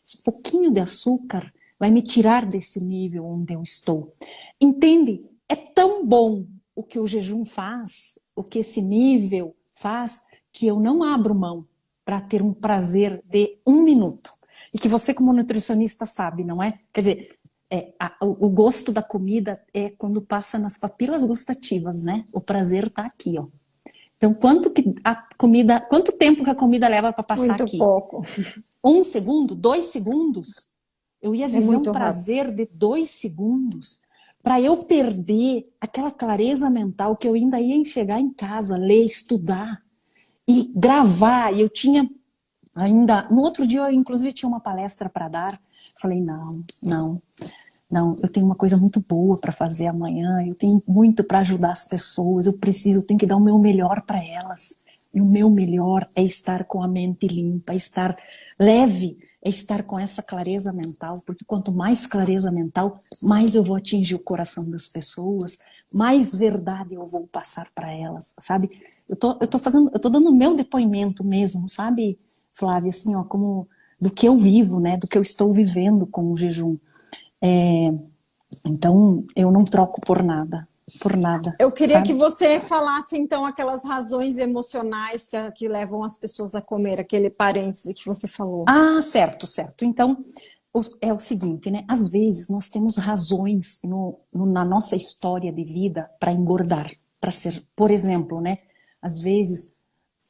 Esse pouquinho de açúcar vai me tirar desse nível onde eu estou. Entende? É tão bom o que o jejum faz, o que esse nível faz, que eu não abro mão para ter um prazer de 1 minuto. E que você, como nutricionista, sabe, não é? Quer dizer, o gosto da comida é quando passa nas papilas gustativas, né? O prazer está aqui, ó. Então, quanto tempo que a comida leva para passar muito aqui? Muito pouco. 1 segundo, 2 segundos? Eu ia viver um prazer rápido. de 2 segundos para eu perder aquela clareza mental que eu ainda ia chegar em casa, ler, estudar e gravar. E eu tinha ainda... No outro dia, eu inclusive tinha uma palestra para dar. Falei, não, eu tenho uma coisa muito boa para fazer amanhã, eu tenho muito para ajudar as pessoas, eu tenho que dar o meu melhor para elas. E o meu melhor é estar com a mente limpa, estar leve, é estar com essa clareza mental, porque quanto mais clareza mental, mais eu vou atingir o coração das pessoas, mais verdade eu vou passar para elas, sabe? Eu tô dando o meu depoimento mesmo, sabe, Flávia, assim, ó, como do que eu vivo, né, do que eu estou vivendo com o jejum. Então, eu não troco por nada, Eu queria que sabe? você falasse, então, aquelas razões emocionais que levam as pessoas a comer, aquele parêntese que você falou. Ah, certo, certo. Então, é o seguinte, né? Às vezes nós temos razões na nossa história de vida para engordar, para ser, por exemplo, né? Às vezes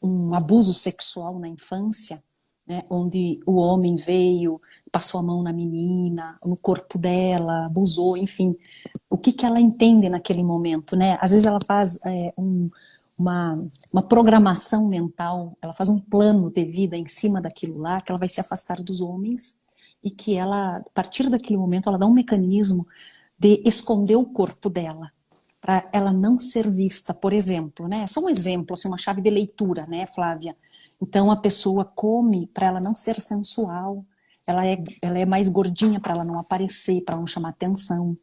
um abuso sexual na infância, né? Onde o homem veio, passou a mão na menina, no corpo dela, abusou, enfim. O que que ela entende naquele momento, né? Às vezes ela faz uma programação mental, ela faz um plano de vida em cima daquilo lá, que ela vai se afastar dos homens e que ela, a partir daquele momento, ela dá um mecanismo de esconder o corpo dela, para ela não ser vista, por exemplo, né? Só um exemplo, assim, uma chave de leitura, né, Flávia? Então a pessoa come para ela não ser sensual, ela é mais gordinha para ela não aparecer, para não chamar atenção.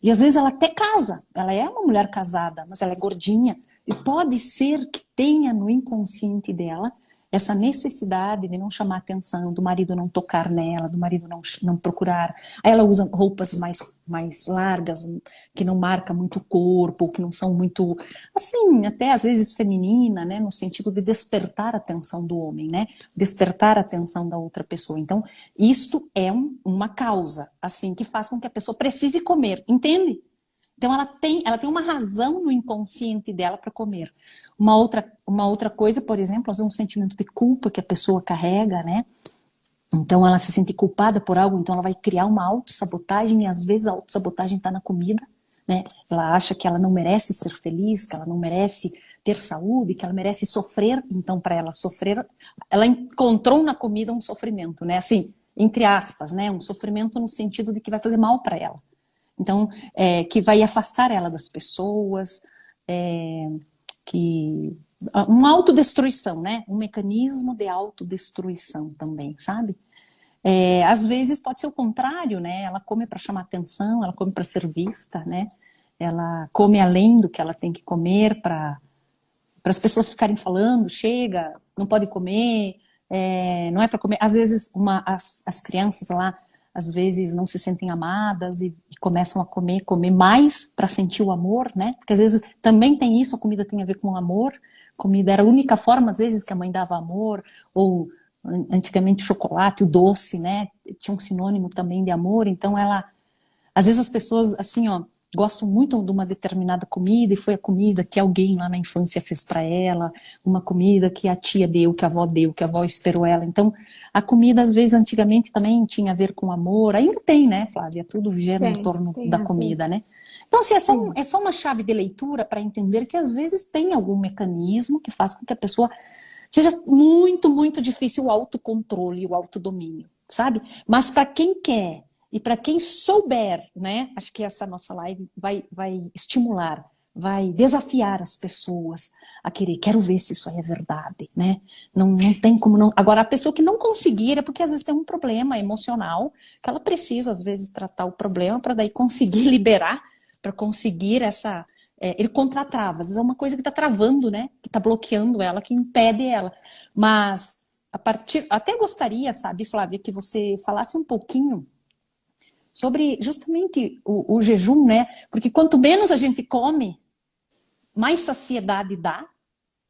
E às vezes ela até casa, ela é uma mulher casada, mas ela é gordinha. E pode ser que tenha no inconsciente dela essa necessidade de não chamar atenção, do marido não tocar nela, do marido não procurar. Aí ela usa roupas mais largas, que não marcam muito o corpo, que não são muito, assim, até às vezes feminina, né, no sentido de despertar a atenção do homem, né, despertar a atenção da outra pessoa. Então, isto é uma causa, assim, que faz com que a pessoa precise comer, entende? Então ela tem uma razão no inconsciente dela para comer. Uma outra coisa, por exemplo, é um sentimento de culpa que a pessoa carrega, né? Então ela se sente culpada por algo, então ela vai criar uma autossabotagem e às vezes a autossabotagem está na comida, né? Ela acha que ela não merece ser feliz, que ela não merece ter saúde, que ela merece sofrer, então para ela sofrer, ela encontrou na comida um sofrimento, né? Assim, entre aspas, né? Um sofrimento no sentido de que vai fazer mal para ela. Então, que vai afastar ela das pessoas, que uma autodestruição, né? Um mecanismo de autodestruição também, sabe? Às vezes pode ser o contrário, né? Ela come para chamar atenção, ela come para ser vista, né? Ela come além do que ela tem que comer para as pessoas ficarem falando, chega, não pode comer, não é para comer. Às vezes as crianças lá às vezes não se sentem amadas e começam a comer mais para sentir o amor, né? Porque às vezes também tem isso, a comida tem a ver com amor. Comida era a única forma, às vezes, que a mãe dava amor, ou antigamente o chocolate, o doce, né? Tinha um sinônimo também de amor, então às vezes as pessoas, assim, ó, gostam muito de uma determinada comida e foi a comida que alguém lá na infância fez para ela, uma comida que a tia deu, que a avó deu, que a avó esperou ela. Então, a comida, às vezes, antigamente também tinha a ver com amor. Ainda tem, né, Flávia? Tudo gira em torno Tem da a ver. comida, né? Então, assim, é só uma chave de leitura para entender que, às vezes, tem algum mecanismo que faz com que a pessoa seja muito, muito difícil o autocontrole, o autodomínio, sabe? Mas para quem quer e para quem souber, né? Acho que essa nossa live vai estimular, vai desafiar as pessoas a querer, quero ver se isso aí é verdade, né? Não tem como não. Agora, a pessoa que não conseguir é porque às vezes tem um problema emocional, que ela precisa, às vezes, tratar o problema para daí conseguir liberar, para conseguir ir contra a trava. Às vezes é uma coisa que está travando, né? Que está bloqueando ela, que impede ela. Mas, até gostaria, sabe, Flávia, que você falasse um pouquinho sobre justamente o jejum, né? Porque quanto menos a gente come, mais saciedade dá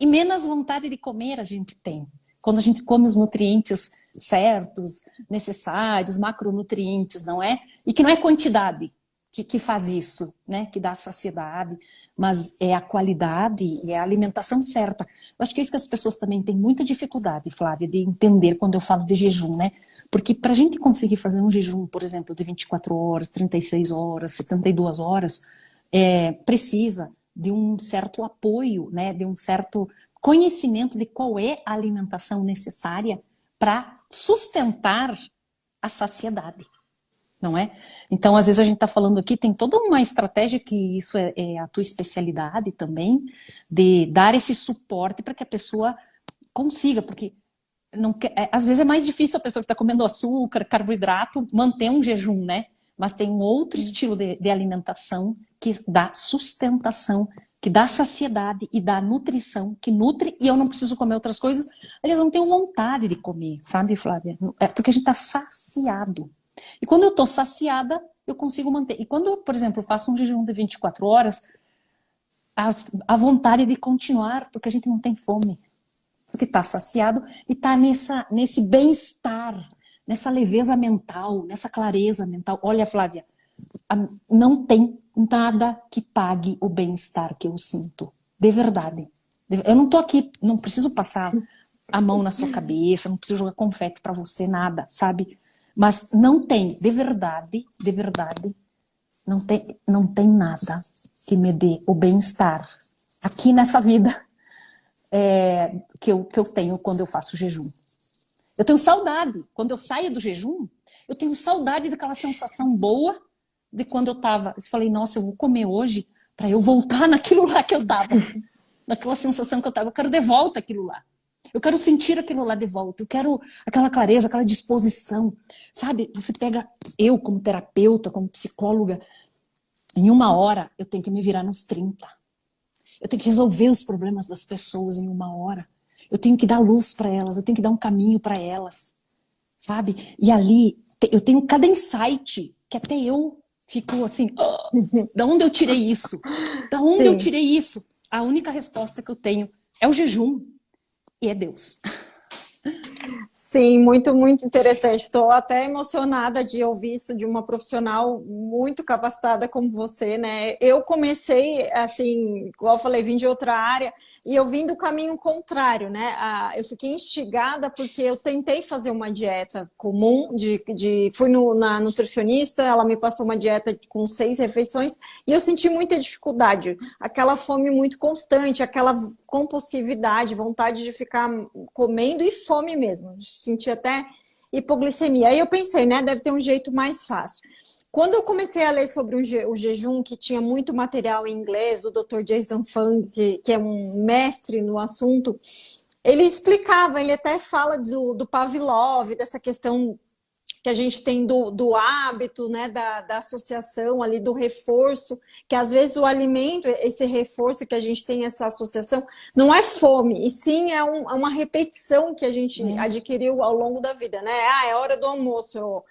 e menos vontade de comer a gente tem. Quando a gente come os nutrientes certos, necessários, macronutrientes, não é? E que não é quantidade que faz isso, né? Que dá saciedade, mas é a qualidade e é a alimentação certa. Eu acho que é isso que as pessoas também têm muita dificuldade, Flávia, de entender quando eu falo de jejum, né? Porque para a gente conseguir fazer um jejum, por exemplo, de 24 horas, 36 horas, 72 horas, precisa de um certo apoio, né, de um certo conhecimento de qual é a alimentação necessária para sustentar a saciedade, não é? Então, às vezes a gente está falando aqui, tem toda uma estratégia que isso é a tua especialidade também, de dar esse suporte para que a pessoa consiga, porque às vezes é mais difícil a pessoa que está comendo açúcar, carboidrato, manter um jejum, né? Mas tem um outro estilo de alimentação que dá sustentação, que dá saciedade e dá nutrição, que nutre e eu não preciso comer outras coisas. Aliás, eu não tenho vontade de comer, sabe, Flávia? É porque a gente está saciado. E quando eu estou saciada, eu consigo manter. E quando eu, por exemplo, faço um jejum de 24 horas, a vontade de continuar, porque a gente não tem fome. Porque está saciado e está nesse bem-estar, nessa leveza mental, nessa clareza mental. Olha, Flávia, não tem nada que pague o bem-estar que eu sinto. De verdade. Eu não tô aqui, não preciso passar a mão na sua cabeça, não preciso jogar confete para você, nada, sabe? Mas não tem, de verdade, não tem nada que me dê o bem-estar aqui nessa vida que eu tenho quando eu faço jejum. Eu tenho saudade. Quando eu saio do jejum, eu tenho saudade daquela sensação boa de quando eu tava. Eu falei, nossa, eu vou comer hoje para eu voltar naquilo lá que eu tava. Naquela sensação que eu tava. Eu quero de volta aquilo lá. Eu quero sentir aquilo lá de volta. Eu quero aquela clareza, aquela disposição. Sabe? Você pega eu como terapeuta, como psicóloga, em 1 hora eu tenho que me virar nos 30. Eu tenho que resolver os problemas das pessoas em 1 hora. Eu tenho que dar luz para elas, eu tenho que dar um caminho para elas, sabe? E ali eu tenho cada insight que até eu fico assim, da onde eu tirei isso? Da onde eu tirei isso? A única resposta que eu tenho é o jejum e é Deus. Sim, muito, muito interessante. Estou até emocionada de ouvir isso de uma profissional muito capacitada como você, né? Eu comecei, assim, igual eu falei, vim de outra área e eu vim do caminho contrário, né? Eu fiquei instigada porque eu tentei fazer uma dieta comum, fui na nutricionista, ela me passou uma dieta com 6 refeições e eu senti muita dificuldade. Aquela fome muito constante, aquela compulsividade, vontade de ficar comendo e fome mesmo. Senti até hipoglicemia. Aí eu pensei, né, deve ter um jeito mais fácil. Quando eu comecei a ler sobre o jejum, que tinha muito material em inglês, do Dr. Jason Fung, que é um mestre no assunto, ele explicava, ele até fala do Pavlov, dessa questão que a gente tem do hábito, né, da associação ali, do reforço, que às vezes o alimento, esse reforço que a gente tem, essa associação, não é fome, e sim é uma repetição que a gente adquiriu ao longo da vida, né? É hora do almoço,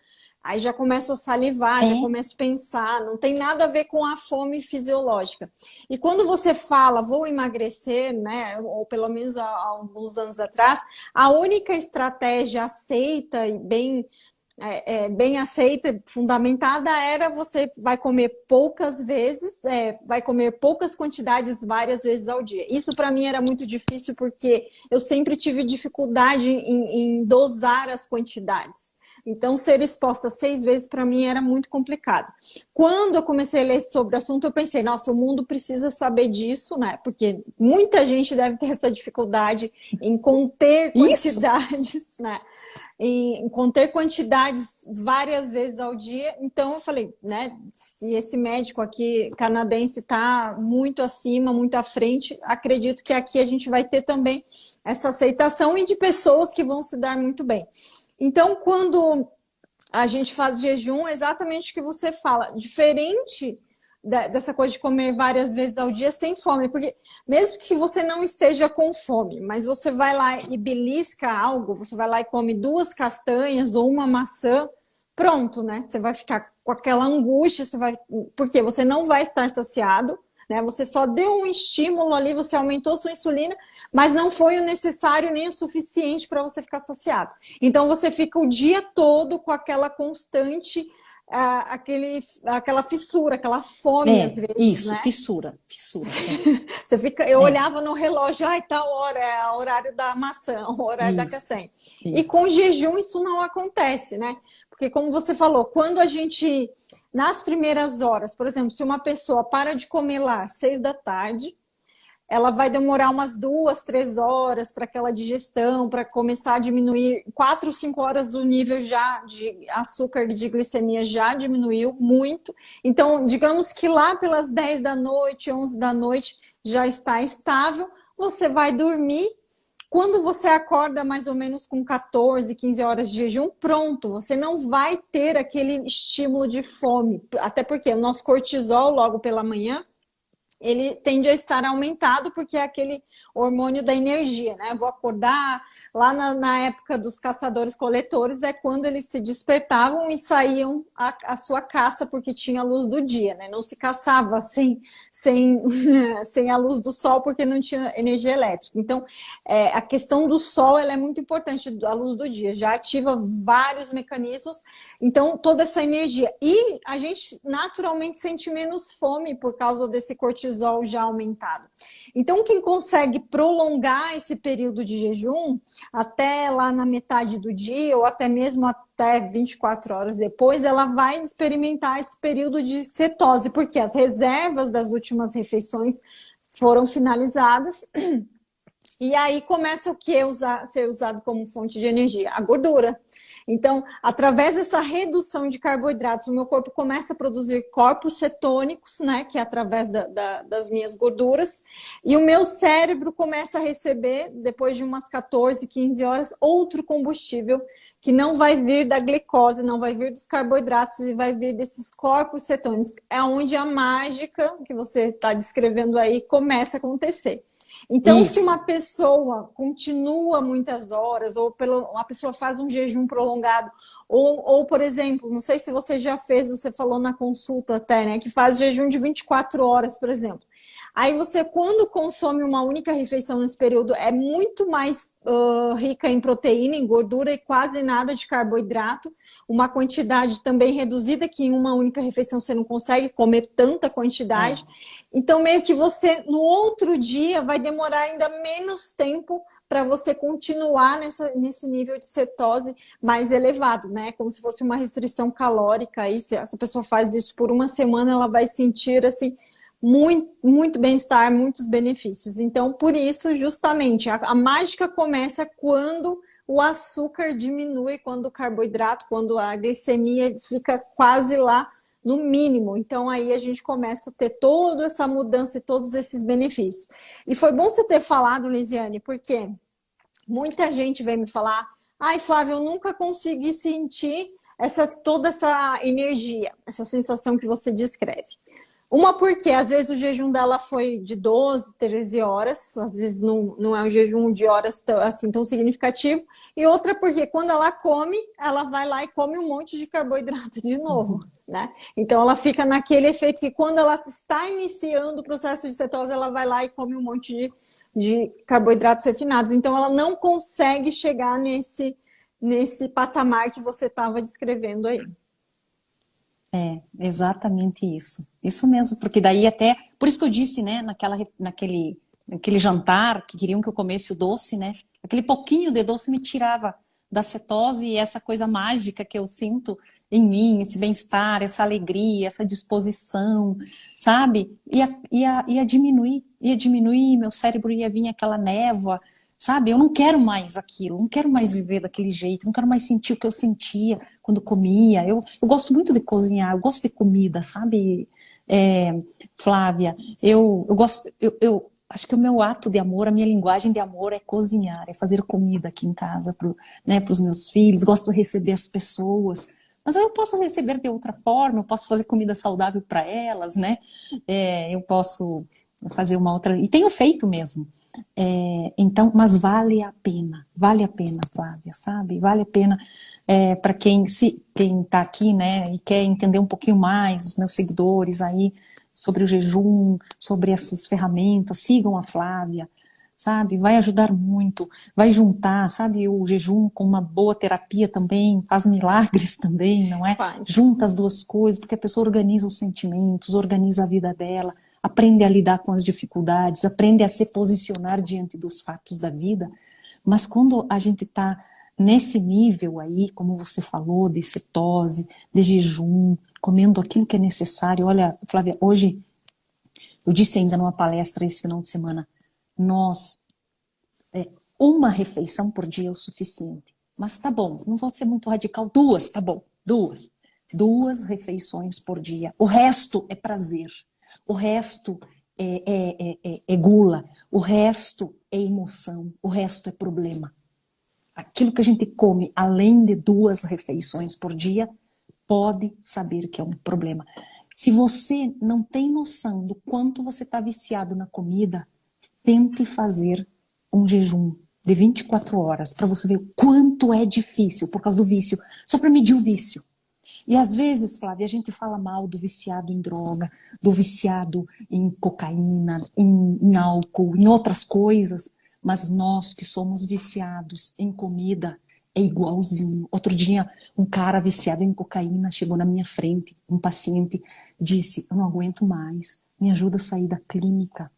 aí já começo a salivar, já começo a pensar, não tem nada a ver com a fome fisiológica. E quando você fala, vou emagrecer, né, ou pelo menos há alguns anos atrás, a única estratégia aceita e bem aceita, fundamentada, era você vai comer poucas vezes, vai comer poucas quantidades várias vezes ao dia. Isso para mim era muito difícil porque eu sempre tive dificuldade em dosar as quantidades. Então, ser exposta 6 vezes para mim era muito complicado. Quando eu comecei a ler sobre o assunto, eu pensei, nossa, o mundo precisa saber disso, né? Porque muita gente deve ter essa dificuldade em conter quantidades, né? Em conter quantidades várias vezes ao dia. Então eu falei, né, se esse médico aqui canadense está muito acima, muito à frente, acredito que aqui a gente vai ter também essa aceitação e de pessoas que vão se dar muito bem. Então, quando a gente faz jejum, é exatamente o que você fala, diferente dessa coisa de comer várias vezes ao dia sem fome, porque mesmo que você não esteja com fome, mas você vai lá e belisca algo, você vai lá e come 2 castanhas ou uma maçã, pronto, né? Você vai ficar com aquela angústia, porque você não vai estar saciado, né? Você só deu um estímulo ali, você aumentou sua insulina, mas não foi o necessário nem o suficiente para você ficar saciado. Então você fica o dia todo com aquela constante aquela fissura, aquela fome às vezes, isso, né? fissura. Você fica, eu olhava no relógio, tal hora é o horário da maçã, o horário da castanha. E com jejum isso não acontece, né? Porque como você falou, quando a gente, nas primeiras horas, por exemplo, se uma pessoa para de comer lá às 6 da tarde, ela vai demorar umas 2, 3 horas para aquela digestão, para começar a diminuir. 4, 5 horas o nível já de açúcar, de glicemia já diminuiu muito. Então, digamos que lá pelas 10 da noite, 11 da noite já está estável. Você vai dormir Quando você acorda mais ou menos com 14, 15 horas de jejum, pronto, você não vai ter aquele estímulo de fome. Até porque o nosso cortisol, logo pela manhã, ele tende a estar aumentado porque é aquele hormônio da energia, né? Vou acordar lá na época dos caçadores-coletores, é quando eles se despertavam e saíam a sua caça porque tinha a luz do dia, né? Não se caçava sem a luz do sol porque não tinha energia elétrica. Então, a questão do sol ela é muito importante, a luz do dia, já ativa vários mecanismos, então toda essa energia. E a gente naturalmente sente menos fome por causa desse cortisol já aumentado. Então, quem consegue prolongar esse período de jejum até lá na metade do dia, ou até mesmo até 24 horas depois, ela vai experimentar esse período de cetose, porque as reservas das últimas refeições foram finalizadas. E aí começa o que ser usado como fonte de energia? A gordura. Então, através dessa redução de carboidratos, o meu corpo começa a produzir corpos cetônicos, né? Que é através das minhas gorduras. E o meu cérebro começa a receber, depois de umas 14, 15 horas, outro combustível que não vai vir da glicose, não vai vir dos carboidratos e vai vir desses corpos cetônicos. É onde a mágica que você está descrevendo aí começa a acontecer. Então, se uma pessoa continua muitas horas, ou uma pessoa faz um jejum prolongado, ou, por exemplo, não sei se você já fez, você falou na consulta até, né, que faz jejum de 24 horas, por exemplo. Aí você, quando consome uma única refeição nesse período, é muito mais rica em proteína, em gordura e quase nada de carboidrato. Uma quantidade também reduzida, que em uma única refeição você não consegue comer tanta quantidade. Então, meio que você, no outro dia, vai demorar ainda menos tempo para você continuar nesse nível de cetose mais elevado, né? Como se fosse uma restrição calórica. Aí, se essa pessoa faz isso por uma semana, ela vai sentir, assim, muito, muito bem-estar, muitos benefícios. Então, por isso, justamente, a mágica começa quando o açúcar diminui, quando o carboidrato, quando a glicemia fica quase lá no mínimo. Então, aí a gente começa a ter toda essa mudança e todos esses benefícios. E foi bom você ter falado, Lisiane, porque muita gente vem me falar: ai, Flávia, eu nunca consegui sentir toda essa energia, essa sensação que você descreve. Uma porque às vezes o jejum dela foi de 12, 13 horas, às vezes não é um jejum de horas assim tão significativo. E outra porque quando ela come, ela vai lá e come um monte de carboidrato de novo, né? Então ela fica naquele efeito que quando ela está iniciando o processo de cetose, ela vai lá e come um monte de carboidratos refinados. Então ela não consegue chegar nesse patamar que você estava descrevendo aí. É, exatamente isso. Isso mesmo, porque daí até. Por isso que eu disse, né, naquele jantar, que queriam que eu comesse o doce, né? Aquele pouquinho de doce me tirava da cetose e essa coisa mágica que eu sinto em mim, esse bem-estar, essa alegria, essa disposição, sabe? Ia diminuir, meu cérebro ia vir aquela névoa, sabe? Eu não quero mais aquilo, não quero mais viver daquele jeito, não quero mais sentir o que eu sentia quando comia. Eu gosto muito de cozinhar, eu gosto de comida, sabe, Flávia? Eu gosto, eu acho que o meu ato de amor, a minha linguagem de amor é cozinhar, é fazer comida aqui em casa para os meus filhos. Gosto de receber as pessoas, mas eu posso receber de outra forma, eu posso fazer comida saudável para elas, né? Eu posso fazer uma outra, e tenho feito mesmo. Então, mas vale a pena, Flávia, sabe? Vale a pena para quem está aqui, né, e quer entender um pouquinho mais, os meus seguidores aí, sobre o jejum, sobre essas ferramentas, sigam a Flávia, sabe? Vai ajudar muito, vai juntar, sabe, o jejum com uma boa terapia também, faz milagres também, não é? Junta as duas coisas, porque a pessoa organiza os sentimentos, organiza a vida dela, aprende a lidar com as dificuldades, aprende a se posicionar diante dos fatos da vida. Mas quando a gente está nesse nível aí, como você falou, de cetose, de jejum, comendo aquilo que é necessário. Olha, Flávia, hoje eu disse ainda numa palestra esse final de semana, uma refeição por dia é o suficiente. Mas tá bom, não vou ser muito radical, duas, tá bom, duas. Duas refeições por dia. O resto é prazer. O resto é gula, o resto é emoção, o resto é problema. Aquilo que a gente come além de 2 refeições por dia, pode saber que é um problema. Se você não tem noção do quanto você está viciado na comida, tente fazer um jejum de 24 horas para você ver o quanto é difícil por causa do vício, só para medir o vício. E às vezes, Flávia, a gente fala mal do viciado em droga, do viciado em cocaína, em álcool, em outras coisas, mas nós que somos viciados em comida é igualzinho. Outro dia, um cara viciado em cocaína chegou na minha frente, um paciente, disse: eu não aguento mais, me ajuda a sair da clínica.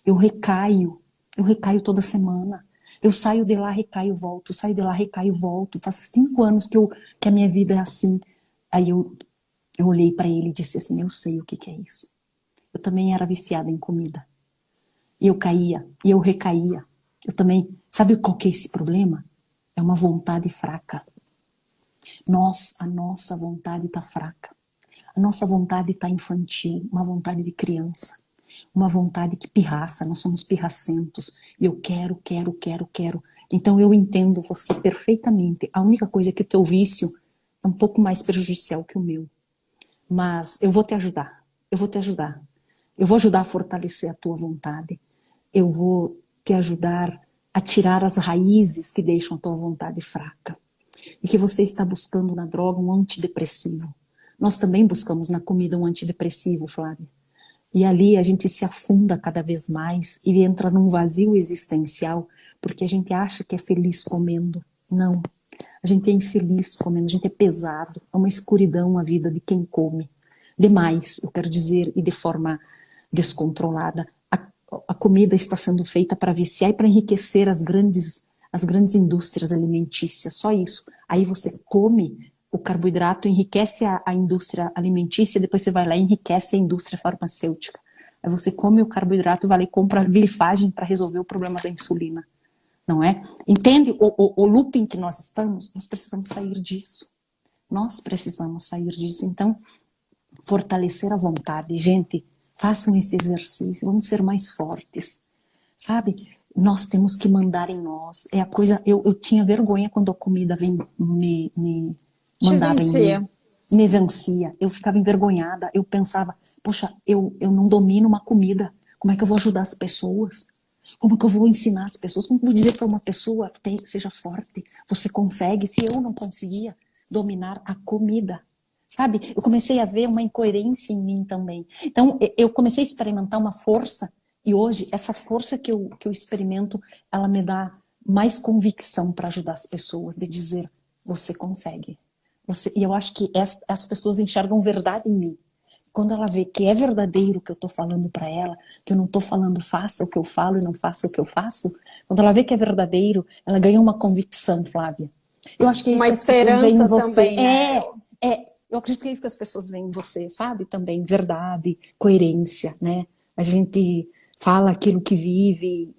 Eu recaio toda semana. Eu saio de lá, recaio, volto, saio de lá, recaio, volto. Faz 5 anos que a minha vida é assim. Aí eu olhei para ele e disse assim: eu sei o que é isso. Eu também era viciada em comida. E eu caía, e eu recaía. Eu também, sabe qual que é esse problema? É uma vontade fraca. A nossa vontade está fraca. A nossa vontade está infantil, uma vontade de criança. Uma vontade que pirraça, nós somos pirracentos. E eu quero. Então eu entendo você perfeitamente. A única coisa é que o teu vício é um pouco mais prejudicial que o meu. Mas eu vou te ajudar. Eu vou ajudar a fortalecer a tua vontade. Eu vou te ajudar a tirar as raízes que deixam a tua vontade fraca. E que você está buscando na droga um antidepressivo. Nós também buscamos na comida um antidepressivo, Flávia. E ali a gente se afunda cada vez mais e entra num vazio existencial, porque a gente acha que é feliz comendo. Não. A gente é infeliz comendo, a gente é pesado. É uma escuridão a vida de quem come. Demais, eu quero dizer, e de forma descontrolada. A comida está sendo feita para viciar e para enriquecer as grandes indústrias alimentícias, só isso. Aí você come o carboidrato, enriquece a indústria alimentícia, depois você vai lá e enriquece a indústria farmacêutica. Aí você come o carboidrato, vai lá e compra a glifagem para resolver o problema da insulina. Não é? Entende o looping que nós estamos? Nós precisamos sair disso. Então, fortalecer a vontade. Gente, façam esse exercício, vamos ser mais fortes. Sabe? Nós temos que mandar em nós. É a coisa. Eu tinha vergonha quando a comida me mandava em mim. Me vencia. Eu ficava envergonhada. Eu pensava, poxa, eu não domino uma comida. Como é que eu vou ajudar as pessoas? Como que eu vou ensinar as pessoas? Como que eu vou dizer para uma pessoa, seja forte, você consegue? Se eu não conseguia dominar a comida, sabe? Eu comecei a ver uma incoerência em mim também. Então, eu comecei a experimentar uma força, e hoje, essa força que eu experimento, ela me dá mais convicção para ajudar as pessoas, de dizer, você consegue. E eu acho que as pessoas enxergam verdade em mim. Quando ela vê que é verdadeiro o que eu estou falando para ela, que eu não estou falando faça o que eu falo e não faça o que eu faço, quando ela vê que é verdadeiro, ela ganha uma convicção, Flávia. Eu acho que é isso que as pessoas veem em você. Também, né? Eu acredito que é isso que as pessoas veem em você, sabe? Também verdade, coerência, né? A gente fala aquilo que vive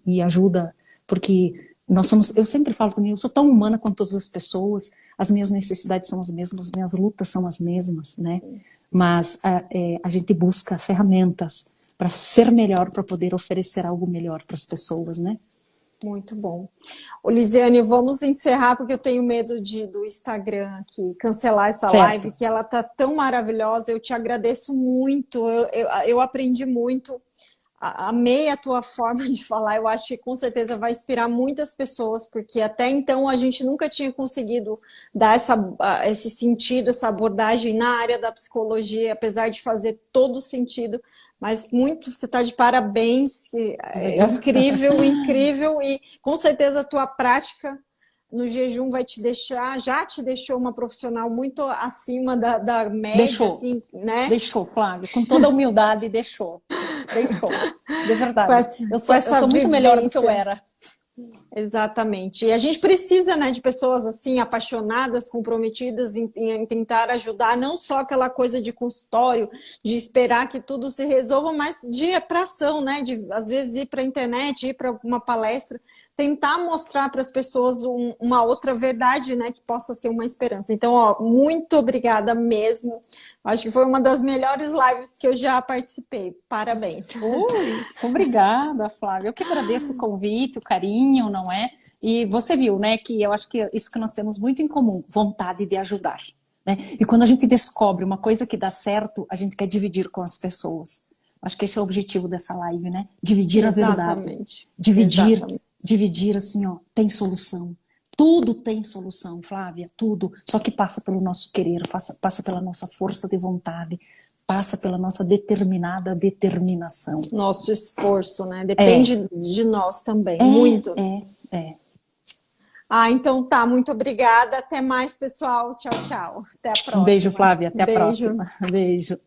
e ajuda, porque nós somos, eu sempre falo também, eu sou tão humana quanto todas as pessoas, as minhas necessidades são as mesmas, as minhas lutas são as mesmas, né? Mas a gente busca ferramentas para ser melhor, para poder oferecer algo melhor para as pessoas, né? Muito bom. Ô, Lisiane, vamos encerrar, porque eu tenho medo do Instagram aqui cancelar essa live, que ela tá tão maravilhosa. Eu te agradeço muito, eu aprendi muito. Amei a tua forma de falar, eu acho que com certeza vai inspirar muitas pessoas, porque até então a gente nunca tinha conseguido dar esse sentido, essa abordagem na área da psicologia, apesar de fazer todo sentido, mas você está de parabéns, é incrível, incrível, e com certeza a tua prática no jejum vai te deixar, já te deixou uma profissional muito acima da média. Deixou, assim, né? Deixou, Flávia, com toda a humildade, deixou, de verdade. Eu sou muito melhor do que eu era. Exatamente. E a gente precisa, né, de pessoas assim, apaixonadas, comprometidas em tentar ajudar, não só aquela coisa de consultório, de esperar que tudo se resolva, mas de ir para ação, né, de às vezes ir para a internet, ir para uma palestra. tentar mostrar para as pessoas uma outra verdade, né, que possa ser uma esperança. Então, ó, muito obrigada mesmo. Acho que foi uma das melhores lives que eu já participei. Parabéns. Ui, obrigada, Flávia. Eu que agradeço o convite, o carinho, não é? E você viu, né, que eu acho que isso que nós temos muito em comum, vontade de ajudar, né? E quando a gente descobre uma coisa que dá certo, a gente quer dividir com as pessoas. Acho que esse é o objetivo dessa live, né? Dividir a verdade. Exatamente. Dividir, Exatamente. dividir assim, ó, tem solução. Tudo tem solução, Flávia, tudo. Só que passa pelo nosso querer, passa pela nossa força de vontade, passa pela nossa determinada determinação. Nosso esforço, né? É, Depende de nós também, é, muito. é. Ah, então tá, muito obrigada. Até mais, pessoal. Tchau, tchau. Até a Um beijo, próxima. Flávia, até a Beijo. próxima. Beijo.